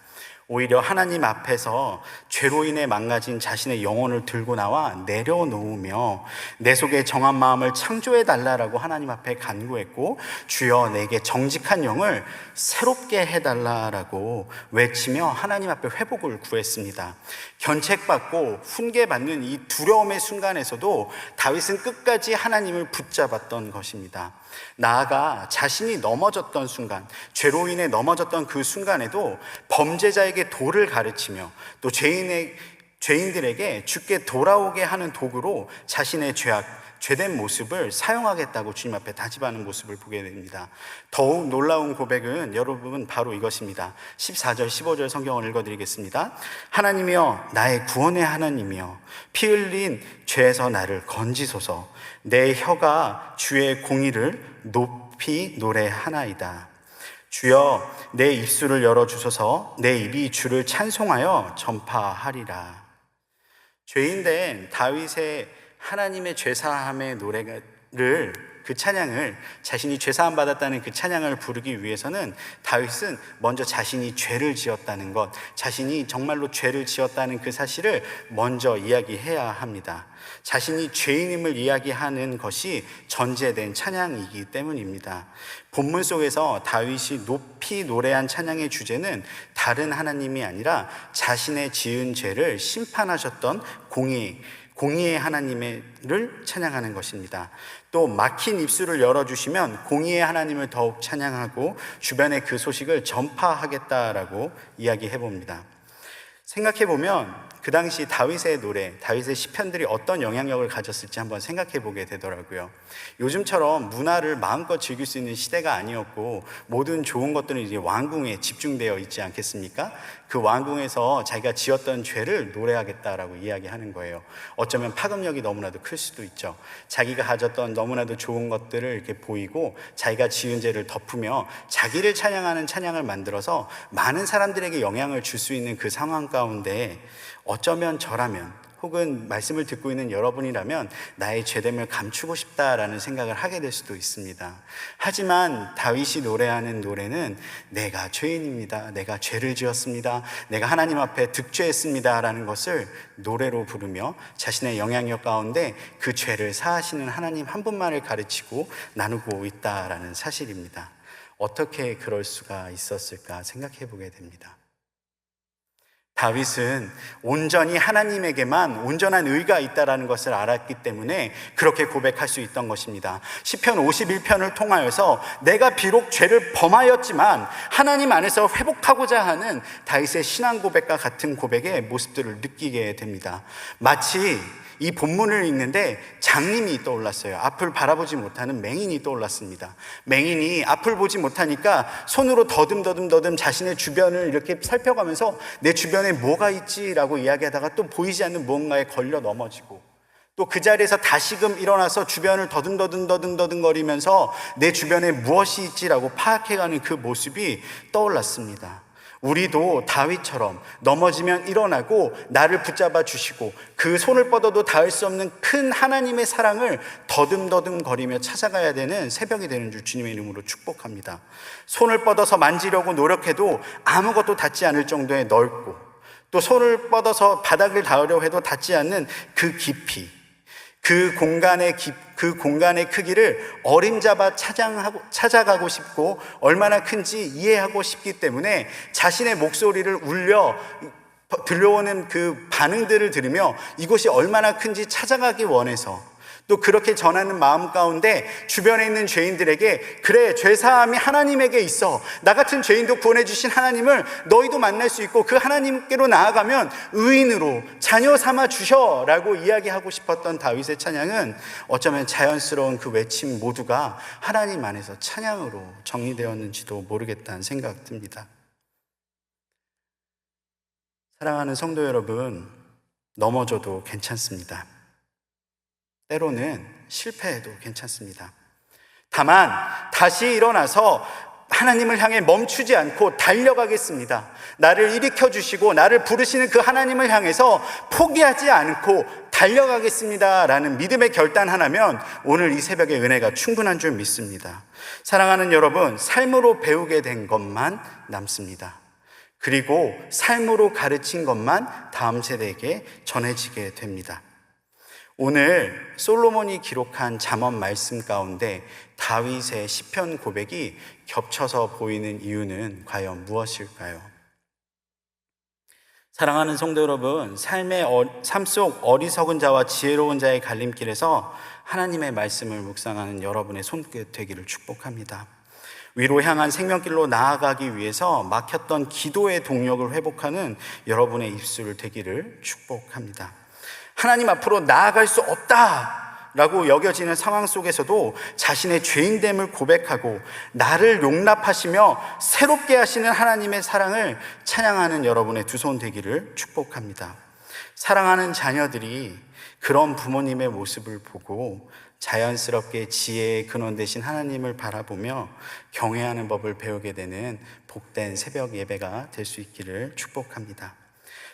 오히려 하나님 앞에서 죄로 인해 망가진 자신의 영혼을 들고 나와 내려놓으며 내 속에 정한 마음을 창조해 달라라고 하나님 앞에 간구했고, 주여 내게 정직한 영을 새롭게 해달라라고 외치며 하나님 앞에 회복을 구했습니다. 견책받고 훈계받는 이 두려움의 순간에서도 다윗은 끝까지 하나님을 붙잡았던 것입니다. 나아가 자신이 넘어졌던 순간, 죄로 인해 넘어졌던 그 순간에도 범죄자에게 도를 가르치며 또 죄인들에게 주께 돌아오게 하는 도구로 자신의 죄된 모습을 사용하겠다고 주님 앞에 다짐하는 모습을 보게 됩니다. 더욱 놀라운 고백은 여러분 바로 이것입니다. 14절 15절 성경을 읽어드리겠습니다. 하나님이여 나의 구원의 하나님이여 피 흘린 죄에서 나를 건지소서. 내 혀가 주의 공의를 높이 노래하나이다. 주여 내 입술을 열어주소서. 내 입이 주를 찬송하여 전파하리라. 죄인된 다윗의 하나님의 죄사함의 노래를, 그 찬양을, 자신이 죄사함 받았다는 그 찬양을 부르기 위해서는 다윗은 먼저 자신이 죄를 지었다는 것, 자신이 정말로 죄를 지었다는 그 사실을 먼저 이야기해야 합니다. 자신이 죄인임을 이야기하는 것이 전제된 찬양이기 때문입니다. 본문 속에서 다윗이 높이 노래한 찬양의 주제는 다른 하나님이 아니라 자신의 지은 죄를 심판하셨던 공의의 하나님을 찬양하는 것입니다. 또 막힌 입술을 열어주시면 공의의 하나님을 더욱 찬양하고 주변에 그 소식을 전파하겠다라고 이야기해 봅니다. 생각해 보면 그 당시 다윗의 노래, 다윗의 시편들이 어떤 영향력을 가졌을지 한번 생각해 보게 되더라고요. 요즘처럼 문화를 마음껏 즐길 수 있는 시대가 아니었고 모든 좋은 것들은 이제 왕궁에 집중되어 있지 않겠습니까? 그 왕궁에서 자기가 지었던 죄를 노래하겠다라고 이야기하는 거예요. 어쩌면 파급력이 너무나도 클 수도 있죠. 자기가 가졌던 너무나도 좋은 것들을 이렇게 보이고 자기가 지은 죄를 덮으며 자기를 찬양하는 찬양을 만들어서 많은 사람들에게 영향을 줄 수 있는 그 상황 가운데 어쩌면 저라면 혹은 말씀을 듣고 있는 여러분이라면 나의 죄됨을 감추고 싶다라는 생각을 하게 될 수도 있습니다. 하지만 다윗이 노래하는 노래는 내가 죄인입니다, 내가 죄를 지었습니다, 내가 하나님 앞에 득죄했습니다 라는 것을 노래로 부르며 자신의 영향력 가운데 그 죄를 사하시는 하나님 한 분만을 가르치고 나누고 있다라는 사실입니다. 어떻게 그럴 수가 있었을까 생각해 보게 됩니다. 다윗은 온전히 하나님에게만 온전한 의가 있다라는 것을 알았기 때문에 그렇게 고백할 수 있던 것입니다. 시편 51편을 통하여서 내가 비록 죄를 범하였지만 하나님 안에서 회복하고자 하는 다윗의 신앙 고백과 같은 고백의 모습들을 느끼게 됩니다. 마치 이 본문을 읽는데 장님이 떠올랐어요. 앞을 바라보지 못하는 맹인이 떠올랐습니다. 맹인이 앞을 보지 못하니까 손으로 더듬 자신의 주변을 이렇게 살펴가면서 내 주변에 뭐가 있지라고 이야기하다가 또 보이지 않는 무언가에 걸려 넘어지고 또 그 자리에서 다시금 일어나서 주변을 더듬거리면서 내 주변에 무엇이 있지라고 파악해가는 그 모습이 떠올랐습니다. 우리도 다윗처럼 넘어지면 일어나고 나를 붙잡아 주시고 그 손을 뻗어도 닿을 수 없는 큰 하나님의 사랑을 더듬거리며 찾아가야 되는 새벽이 되는 줄 주님의 이름으로 축복합니다. 손을 뻗어서 만지려고 노력해도 아무것도 닿지 않을 정도의 넓고 또 손을 뻗어서 바닥을 닿으려 해도 닿지 않는 그 깊이, 그 공간의 크기를 어림잡아 찾아가고 싶고 얼마나 큰지 이해하고 싶기 때문에 자신의 목소리를 울려 들려오는 그 반응들을 들으며 이곳이 얼마나 큰지 찾아가기 원해서 또 그렇게 전하는 마음 가운데 주변에 있는 죄인들에게 그래, 죄사함이 하나님에게 있어, 나 같은 죄인도 구원해 주신 하나님을 너희도 만날 수 있고 그 하나님께로 나아가면 의인으로 자녀 삼아 주셔 라고 이야기하고 싶었던 다윗의 찬양은 어쩌면 자연스러운 그 외침 모두가 하나님 안에서 찬양으로 정리되었는지도 모르겠다는 생각 듭니다. 사랑하는 성도 여러분, 넘어져도 괜찮습니다. 때로는 실패해도 괜찮습니다. 다만 다시 일어나서 하나님을 향해 멈추지 않고 달려가겠습니다. 나를 일으켜 주시고 나를 부르시는 그 하나님을 향해서 포기하지 않고 달려가겠습니다 라는 믿음의 결단 하나면 오늘 이 새벽의 은혜가 충분한 줄 믿습니다. 사랑하는 여러분, 삶으로 배우게 된 것만 남습니다. 그리고 삶으로 가르친 것만 다음 세대에게 전해지게 됩니다. 오늘 솔로몬이 기록한 잠언 말씀 가운데 다윗의 시편 고백이 겹쳐서 보이는 이유는 과연 무엇일까요? 사랑하는 성도 여러분, 삶 속 어리석은 자와 지혜로운 자의 갈림길에서 하나님의 말씀을 묵상하는 여러분의 손끝 되기를 축복합니다. 위로 향한 생명길로 나아가기 위해서 막혔던 기도의 동력을 회복하는 여러분의 입술 되기를 축복합니다. 하나님 앞으로 나아갈 수 없다라고 여겨지는 상황 속에서도 자신의 죄인됨을 고백하고 나를 용납하시며 새롭게 하시는 하나님의 사랑을 찬양하는 여러분의 두 손 되기를 축복합니다. 사랑하는 자녀들이 그런 부모님의 모습을 보고 자연스럽게 지혜의 근원 되신 하나님을 바라보며 경외하는 법을 배우게 되는 복된 새벽 예배가 될 수 있기를 축복합니다.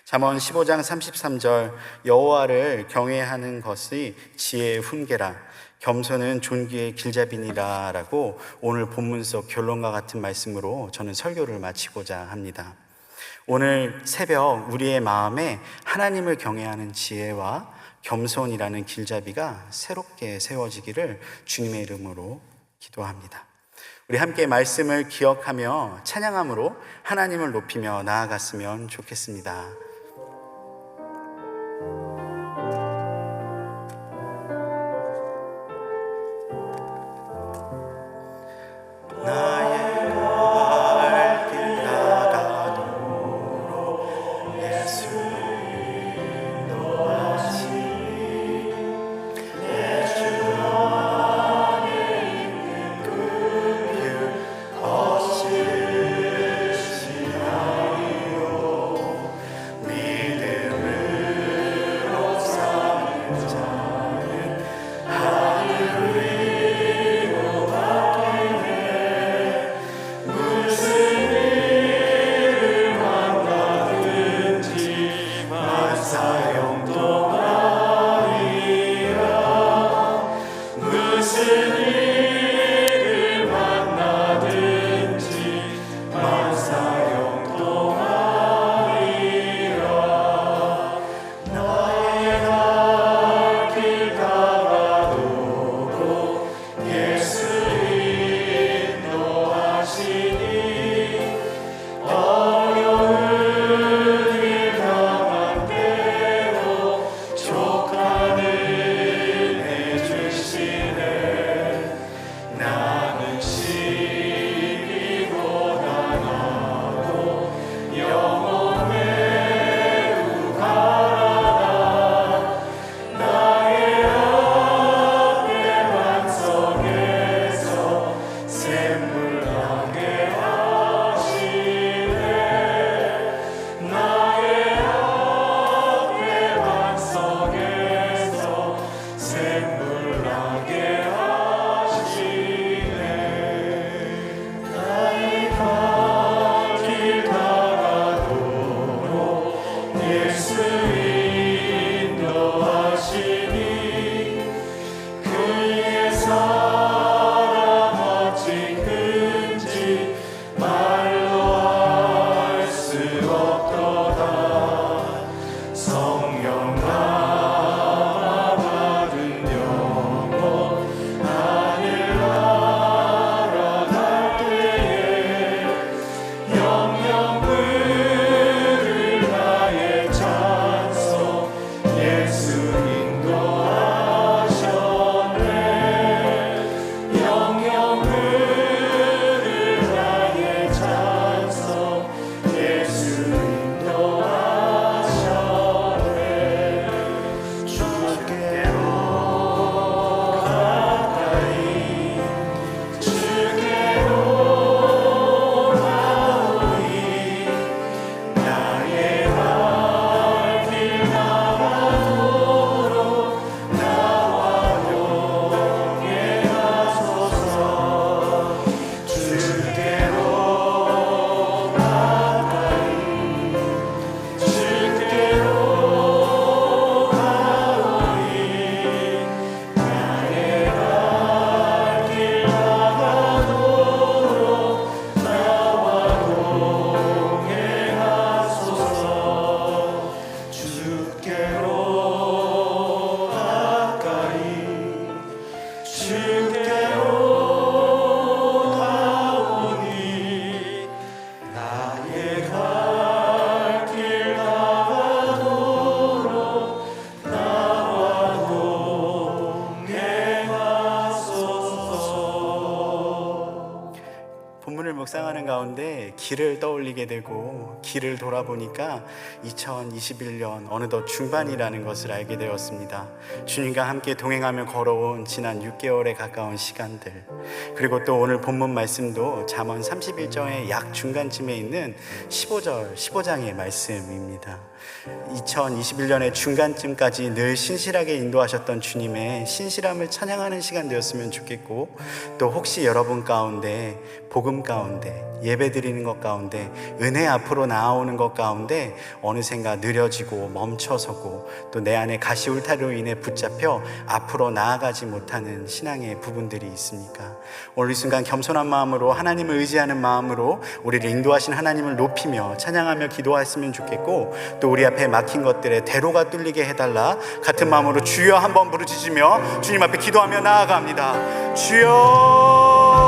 잠언 15장 33절 여호와를 경외하는 것이 지혜의 훈계라 겸손은 존귀의 길잡이니라 라고 오늘 본문 속 결론과 같은 말씀으로 저는 설교를 마치고자 합니다. 오늘 새벽 우리의 마음에 하나님을 경외하는 지혜와 겸손이라는 길잡이가 새롭게 세워지기를 주님의 이름으로 기도합니다. 우리 함께 말씀을 기억하며 찬양함으로 하나님을 높이며 나아갔으면 좋겠습니다. 나의 발길 나가도록 예수 본문을 묵상하는 가운데 길을 떠올리게 되고 길을 돌아보니까 2021년 어느덧 중반이라는 것을 알게 되었습니다. 주님과 함께 동행하며 걸어온 지난 6개월에 가까운 시간들, 그리고 또 오늘 본문 말씀도 잠언 31장의 약 중간쯤에 있는 15장의 말씀입니다. 2021년의 중간쯤까지 늘 신실하게 인도하셨던 주님의 신실함을 찬양하는 시간 되었으면 좋겠고, 또 혹시 여러분 가운데 복음 가운데 예배 드리는 것 가운데 은혜 앞으로 나아오는 것 가운데 어느샌가 느려지고 멈춰서고 또 내 안에 가시울타리로 인해 붙잡혀 앞으로 나아가지 못하는 신앙의 부분들이 있습니까? 오늘 이 순간 겸손한 마음으로 하나님을 의지하는 마음으로 우리를 인도하신 하나님을 높이며 찬양하며 기도했으면 좋겠고, 또 우리 앞에 막힌 것들에 대로가 뚫리게 해달라 같은 마음으로 주여 한번 부르짖으며 주님 앞에 기도하며 나아갑니다. 주여,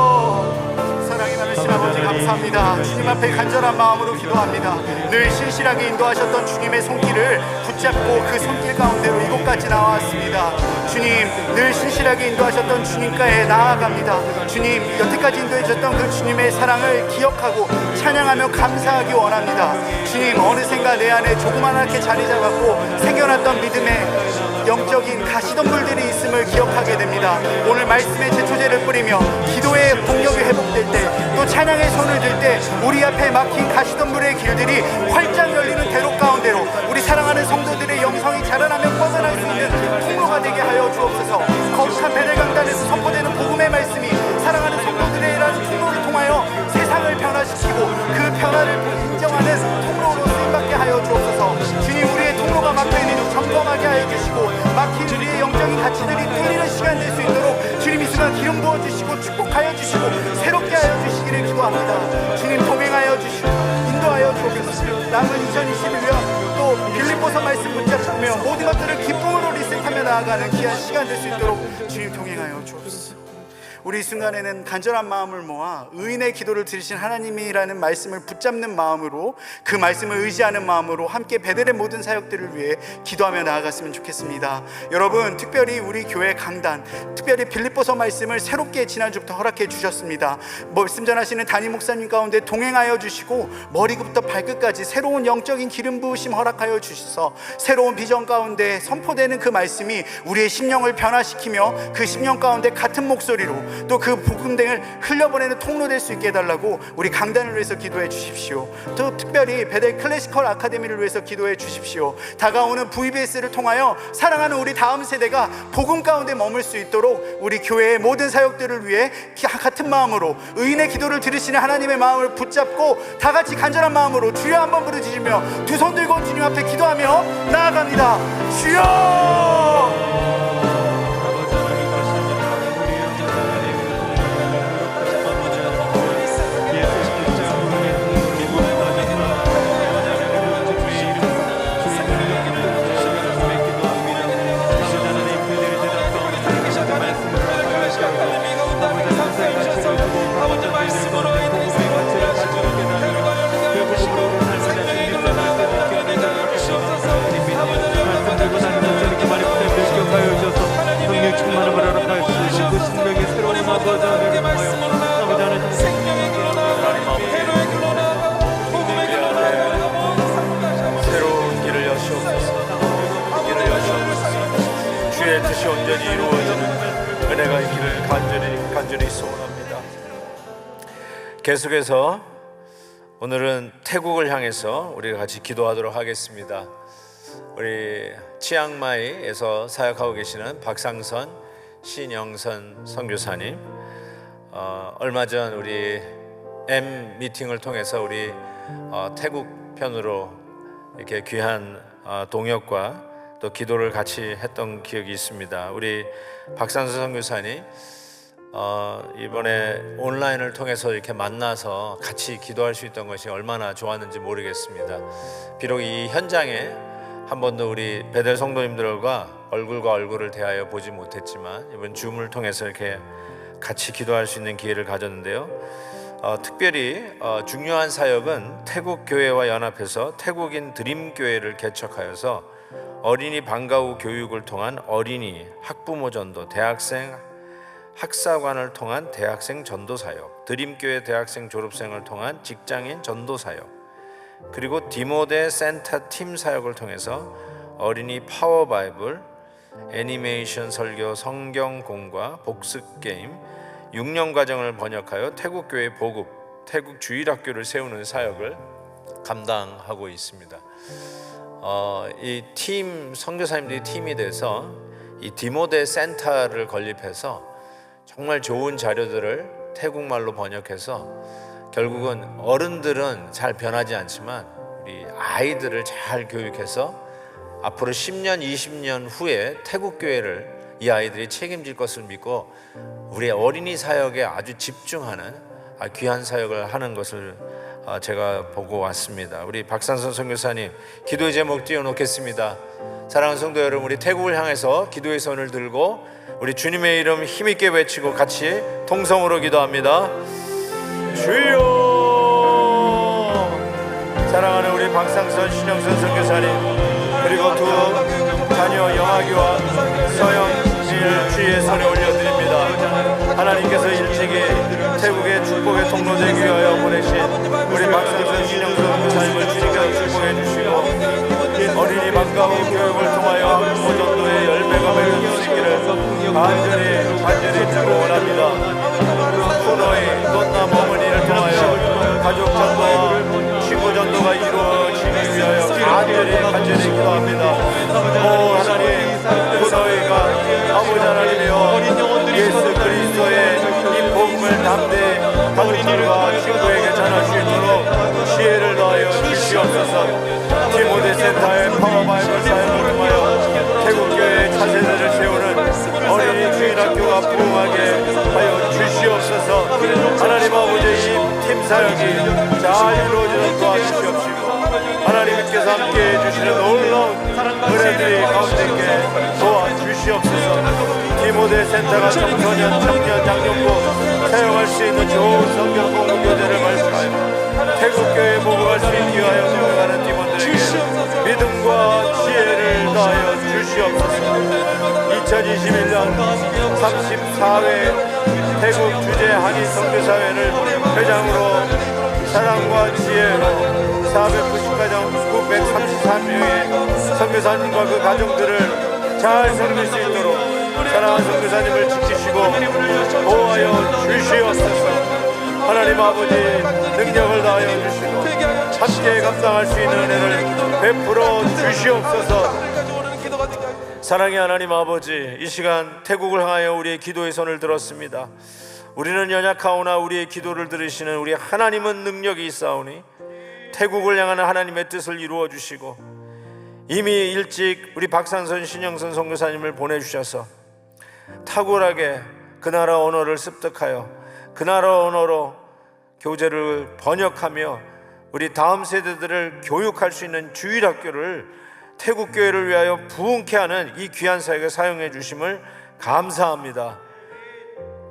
사랑이 많으신 아버지 감사합니다. 주님 앞에 간절한 마음으로 기도합니다. 늘 신실하게 인도하셨던 주님의 손길을 붙잡고 그 손길 가운데로 이곳까지 나왔습니다. 주님, 늘 신실하게 인도하셨던 주님과에 나아갑니다. 주님, 여태까지 인도해주셨던 그 주님의 사랑을 기억하고 찬양하며 감사하기 원합니다. 주님, 어느샌가 내 안에 조그만하게 자리 잡았고 생겨났던 믿음의 영적인 가시덤불들이 있음을 기억하게 됩니다. 오늘 말씀의 제초제를 뿌리며 기도의 동력이 회복될 때, 또 찬양의 손을 들 때 우리 앞에 막힌 가시덤불의 길들이 활짝 열리는 대로 가운데로 우리 사랑하는 성도들의 영성이 자라나며 뻗어날 수 있는 통로가 되게 하여 주옵소서. 거룩한 베델 강단에서 선포되는 복음의 말씀이 사랑하는 성도들이라는 통로를 통하여 세상을 변화시키고 그 변화를 인정하는 통로로 쓰임받게 하여 주옵소서. 주님, 우리의 통로가 막혀있는 점검하게 하여 주시고 막힌 우리의 영적인 가치들이 뚫리는 시간 될 수 있도록 주님 이 순간 기름 부어주시고 축복하여 주시고 새롭게 하여 주시기를 기도합니다. 주님, 동행하여 주시고 인도하여 주옵소서. 남은 2021년 또 빌립보서 말씀 붙잡으며 모든 것들을 기쁨으로 리셋하며 나아가는 귀한 시간 될 수 있도록 주님 동행하여 주옵소서. 우리 이 순간에는 간절한 마음을 모아 의인의 기도를 들으신 하나님이라는 말씀을 붙잡는 마음으로, 그 말씀을 의지하는 마음으로 함께 베델의 모든 사역들을 위해 기도하며 나아갔으면 좋겠습니다. 여러분, 특별히 우리 교회 강단, 특별히 빌립보서 말씀을 새롭게 지난주부터 허락해 주셨습니다. 말씀 전하시는 담임 목사님 가운데 동행하여 주시고 머리부터 발끝까지 새로운 영적인 기름 부으심 허락하여 주셔서 새로운 비전 가운데 선포되는 그 말씀이 우리의 심령을 변화시키며 그 심령 가운데 같은 목소리로 또 그 복음등을 흘려보내는 통로 될 수 있게 해달라고 우리 강단을 위해서 기도해 주십시오. 또 특별히 베델 클래시컬 아카데미를 위해서 기도해 주십시오. 다가오는 VBS를 통하여 사랑하는 우리 다음 세대가 복음 가운데 머물 수 있도록 우리 교회의 모든 사역들을 위해 같은 마음으로 의인의 기도를 들으시는 하나님의 마음을 붙잡고 다 같이 간절한 마음으로 주여 한번 부르짖으며 두 손 들고 주님 앞에 기도하며 나아갑니다. 주여! 새로운 길을 여시옵소서. 길을 여시옵소서. 주의 뜻이 온전히 이루어지는 은혜가 있기를 간절히 소원합니다. 계속해서 오늘은 태국을 향해서 우리가 같이 기도하도록 하겠습니다. 우리 치앙마이에서 사역하고 계시는 박상선, 신영선 선교사님, 얼마 전 우리 M 미팅을 통해서 우리 태국 편으로 이렇게 귀한 동역과 또 기도를 같이 했던 기억이 있습니다. 우리 박상선 선교사님 이번에 온라인을 통해서 이렇게 만나서 같이 기도할 수 있던 것이 얼마나 좋았는지 모르겠습니다. 비록 이 현장에 한 번도 우리 베델 성도님들과 얼굴과 얼굴을 대하여 보지 못했지만 이번 줌을 통해서 이렇게 같이 기도할 수 있는 기회를 가졌는데요. 특별히 중요한 사역은 태국 교회와 연합해서 태국인 드림교회를 개척하여서 어린이 방과 후 교육을 통한 어린이 학부모 전도, 대학생 학사관을 통한 대학생 전도 사역, 드림교회 대학생 졸업생을 통한 직장인 전도 사역, 그리고 디모데 센터 팀 사역을 통해서 어린이 파워 바이블, 애니메이션 설교, 성경 공과, 복습 게임, 6년 과정을 번역하여 태국 교회 보급, 태국 주일학교를 세우는 사역을 감당하고 있습니다. 이 팀 선교사님들이 팀이 돼서 이 디모데 센터를 건립해서 정말 좋은 자료들을 태국말로 번역해서 결국은 어른들은 잘 변하지 않지만 우리 아이들을 잘 교육해서 앞으로 10년, 20년 후에 태국 교회를 이 아이들이 책임질 것을 믿고 우리 어린이 사역에 아주 집중하는 귀한 사역을 하는 것을 제가 보고 왔습니다. 우리 박상선 선교사님 기도의 제목 띄워놓겠습니다. 사랑하는 성도 여러분, 우리 태국을 향해서 기도의 손을 들고 우리 주님의 이름 힘있게 외치고 같이 통성으로 기도합니다. 주여! 사랑하는 우리 박상선 신영선 선교사님, 그리고 두 자녀 영아기와 서영일 주의 손에 올려드립니다. 하나님께서 일찍이 태국의 축복의 통로 되기 위하여 보내신 우리 박상선 신영선 선교사님을 주님께서 축복해 주시고 어린이 방과후 교육을 통하여 오전도의 열매가 맺을 수 있기를 간절히 주고 원합니다. 코너의 돛남 어머니를 통하여 가족 전도와 친구 전도가 이루어지기 위하여 간절히 기도합니다. 오 하나님, 코너이가 아버지 하나님이여 예수 그리스도의 이 복음을 담대 가족들과 친구에게 전할 수 있도록 지혜를 더하여 주시옵소서. 디모데 센터의 파워바이블 사역을 통하여 태국교회의 차세대를 세우는 어린이 주일학교가 부흥하게 하여 주시옵소서. 하나님 아버지, 이 팀 사역이 잘 이루어지도록 도와주시옵시고 하나님께서 함께해 주시는 놀라운 은혜들이 가운데 있게 도와주시옵소서. 디모데 센터가 청소년, 청년, 장년부 사용할 수 있는 좋은 성경 공부 교재를 발표하여 태국교회에 보고할 수 있게 하여 노력하는 팀원들에게 믿음과 지혜를 더하여 주시옵소서. 2021년 34회 태국 주재 한인 선교사회를 회장으로 사랑과 지혜로 490가정 933명의 선교사님과 그 가정들을 잘 섬길 수 있도록 사랑하는 선교사님을 지키시고 보호하여 주시옵소서. 하나님 아버지, 능력을 다하여 주시고 함께 감당할 수 있는 은혜를 베풀어 주시옵소서. 사랑의 하나님 아버지, 이 시간 태국을 향하여 우리의 기도의 손을 들었습니다. 우리는 연약하오나 우리의 기도를 들으시는 우리 하나님은 능력이 있사오니 태국을 향하는 하나님의 뜻을 이루어 주시고 이미 일찍 우리 박상선 신영선 선교사님을 보내주셔서 탁월하게 그 나라 언어를 습득하여 그 나라 언어로 교재를 번역하며 우리 다음 세대들을 교육할 수 있는 주일학교를 태국교회를 위하여 부흥케 하는 이 귀한 사역에 사용해 주심을 감사합니다.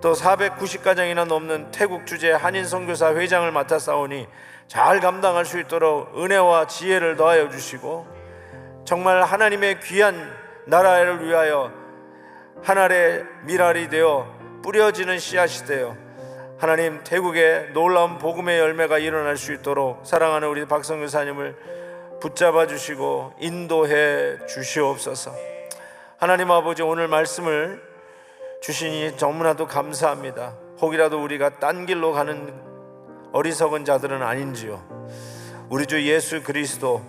또 490가정이나 넘는 태국 주재 한인 선교사 회장을 맡아 싸우니 잘 감당할 수 있도록 은혜와 지혜를 더하여 주시고 정말 하나님의 귀한 나라를 위하여 하늘의 미랄이 되어 뿌려지는 씨앗이 되어 하나님 태국에 놀라운 복음의 열매가 일어날 수 있도록 사랑하는 우리 박성교사님을 붙잡아 주시고 인도해 주시옵소서. 하나님 아버지, 오늘 말씀을 주시니 너무나도 감사합니다. 혹이라도 우리가 딴 길로 가는 어리석은 자들은 아닌지요. 우리 주 예수 그리스도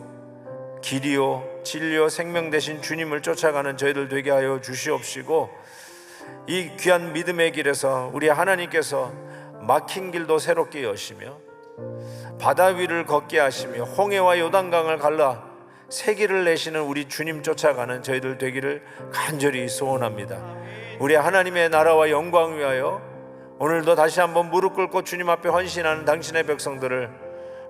길이요 진리요 생명 되신 주님을 쫓아가는 저희들 되게 하여 주시옵시고 이 귀한 믿음의 길에서 우리 하나님께서 막힌 길도 새롭게 여시며 바다 위를 걷게 하시며 홍해와 요단강을 갈라 새 길을 내시는 우리 주님 쫓아가는 저희들 되기를 간절히 소원합니다. 우리 하나님의 나라와 영광 위하여 오늘도 다시 한번 무릎 꿇고 주님 앞에 헌신하는 당신의 백성들을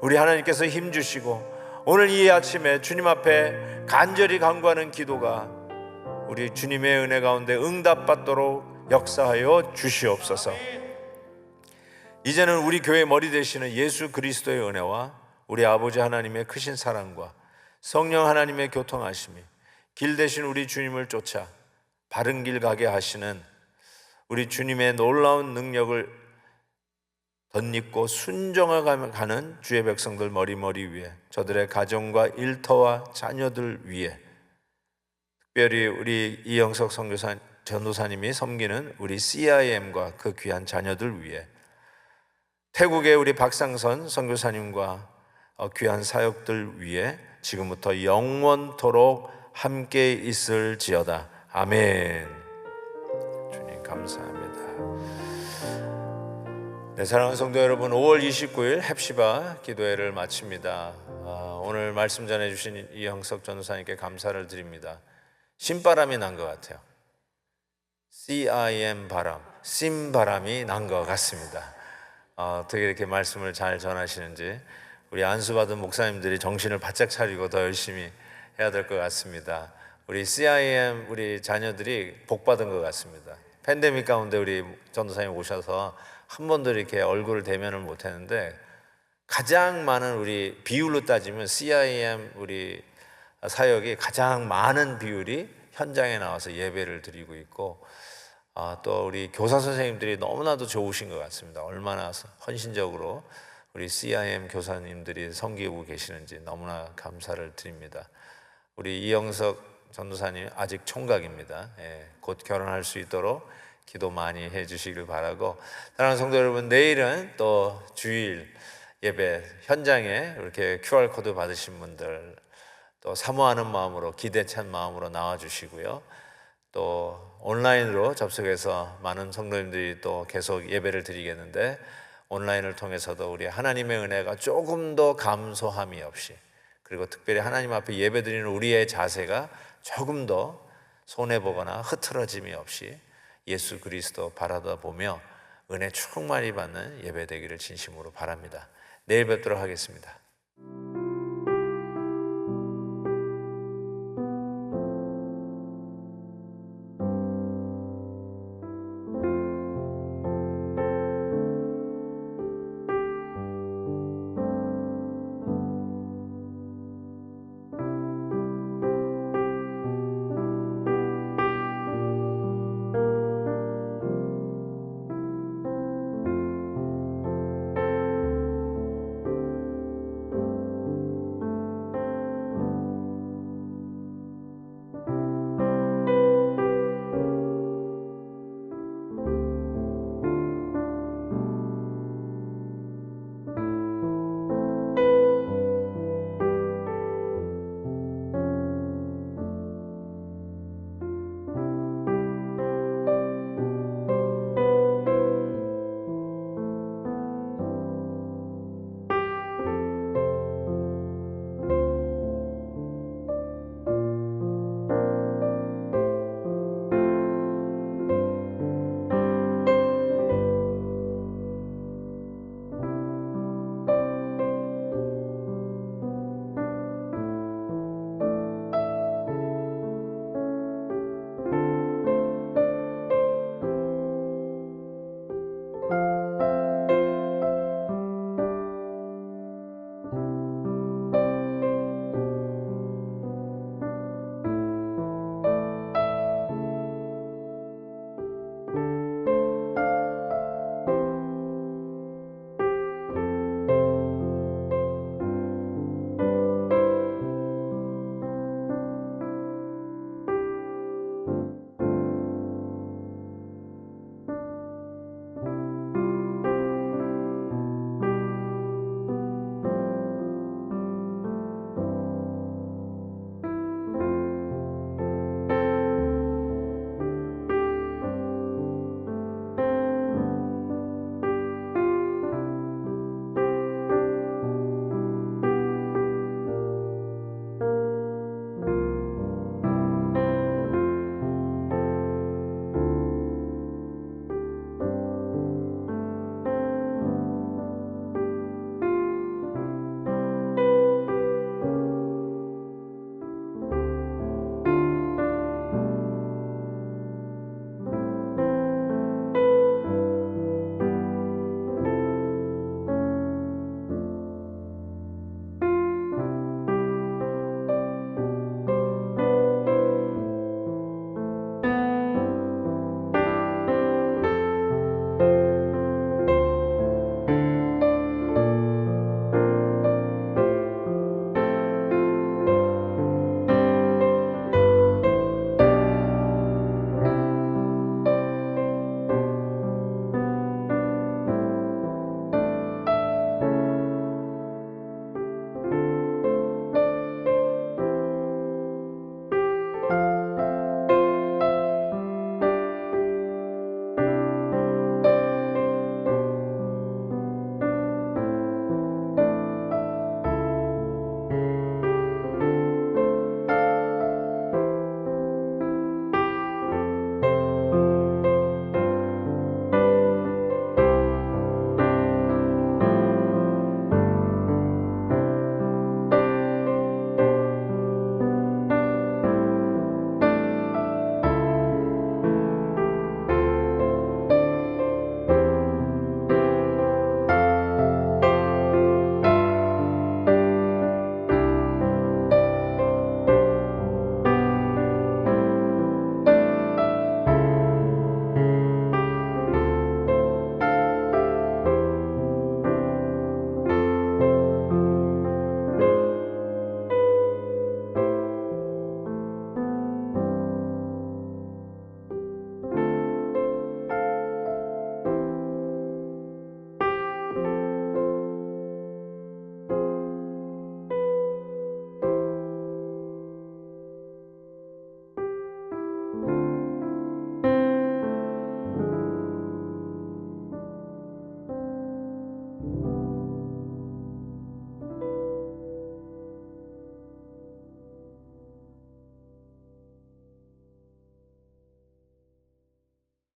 우리 하나님께서 힘주시고 오늘 이 아침에 주님 앞에 간절히 간구하는 기도가 우리 주님의 은혜 가운데 응답받도록 역사하여 주시옵소서. 이제는 우리 교회 머리 되시는 예수 그리스도의 은혜와 우리 아버지 하나님의 크신 사랑과 성령 하나님의 교통하심이 길 되신 우리 주님을 쫓아 바른 길 가게 하시는 우리 주님의 놀라운 능력을 덧입고 순종하가는 주의 백성들 머리 위에, 저들의 가정과 일터와 자녀들 위에, 특별히 우리 이영석 전도사님이 섬기는 우리 CIM과 그 귀한 자녀들 위에, 태국의 우리 박상선 선교사님과 귀한 사역들 위에 지금부터 영원토록 함께 있을지어다. 아멘. 주님 감사합니다. 네, 사랑하는 성도 여러분, 5월 29일 헵시바 기도회를 마칩니다. 오늘 말씀 전해주신 이영석 전도사님께 감사를 드립니다. 신바람이 난 것 같아요. CIM 바람, 심 바람이 난 것 같습니다. 어떻게 이렇게 말씀을 잘 전하시는지 우리 안수받은 목사님들이 정신을 바짝 차리고 더 열심히 해야 될 것 같습니다. 우리 CIM 우리 자녀들이 복 받은 것 같습니다. 팬데믹 가운데 우리 전도사님 오셔서 한 번도 이렇게 얼굴을 대면을 못했는데, 가장 많은 우리 비율로 따지면 CIM 우리 사역이 가장 많은 비율이 현장에 나와서 예배를 드리고 있고, 또 우리 교사 선생님들이 너무나도 좋으신 것 같습니다. 얼마나 헌신적으로 우리 CIM 교사님들이 섬기고 계시는지 너무나 감사를 드립니다. 우리 이영석 전도사님 아직 총각입니다. 곧 결혼할 수 있도록 기도 많이 해주시길 바라고, 사랑하는 성도 여러분, 내일은 또 주일 예배 현장에 이렇게 QR코드 받으신 분들 또 사모하는 마음으로, 기대찬 마음으로 나와주시고요. 또 온라인으로 접속해서 많은 성도님들이 또 계속 예배를 드리겠는데, 온라인을 통해서도 우리 하나님의 은혜가 조금 더 감소함이 없이, 그리고 특별히 하나님 앞에 예배 드리는 우리의 자세가 조금 더 손해보거나 흐트러짐이 없이 예수 그리스도 바라다 보며 은혜 충만히 받는 예배 되기를 진심으로 바랍니다. 내일 뵙도록 하겠습니다.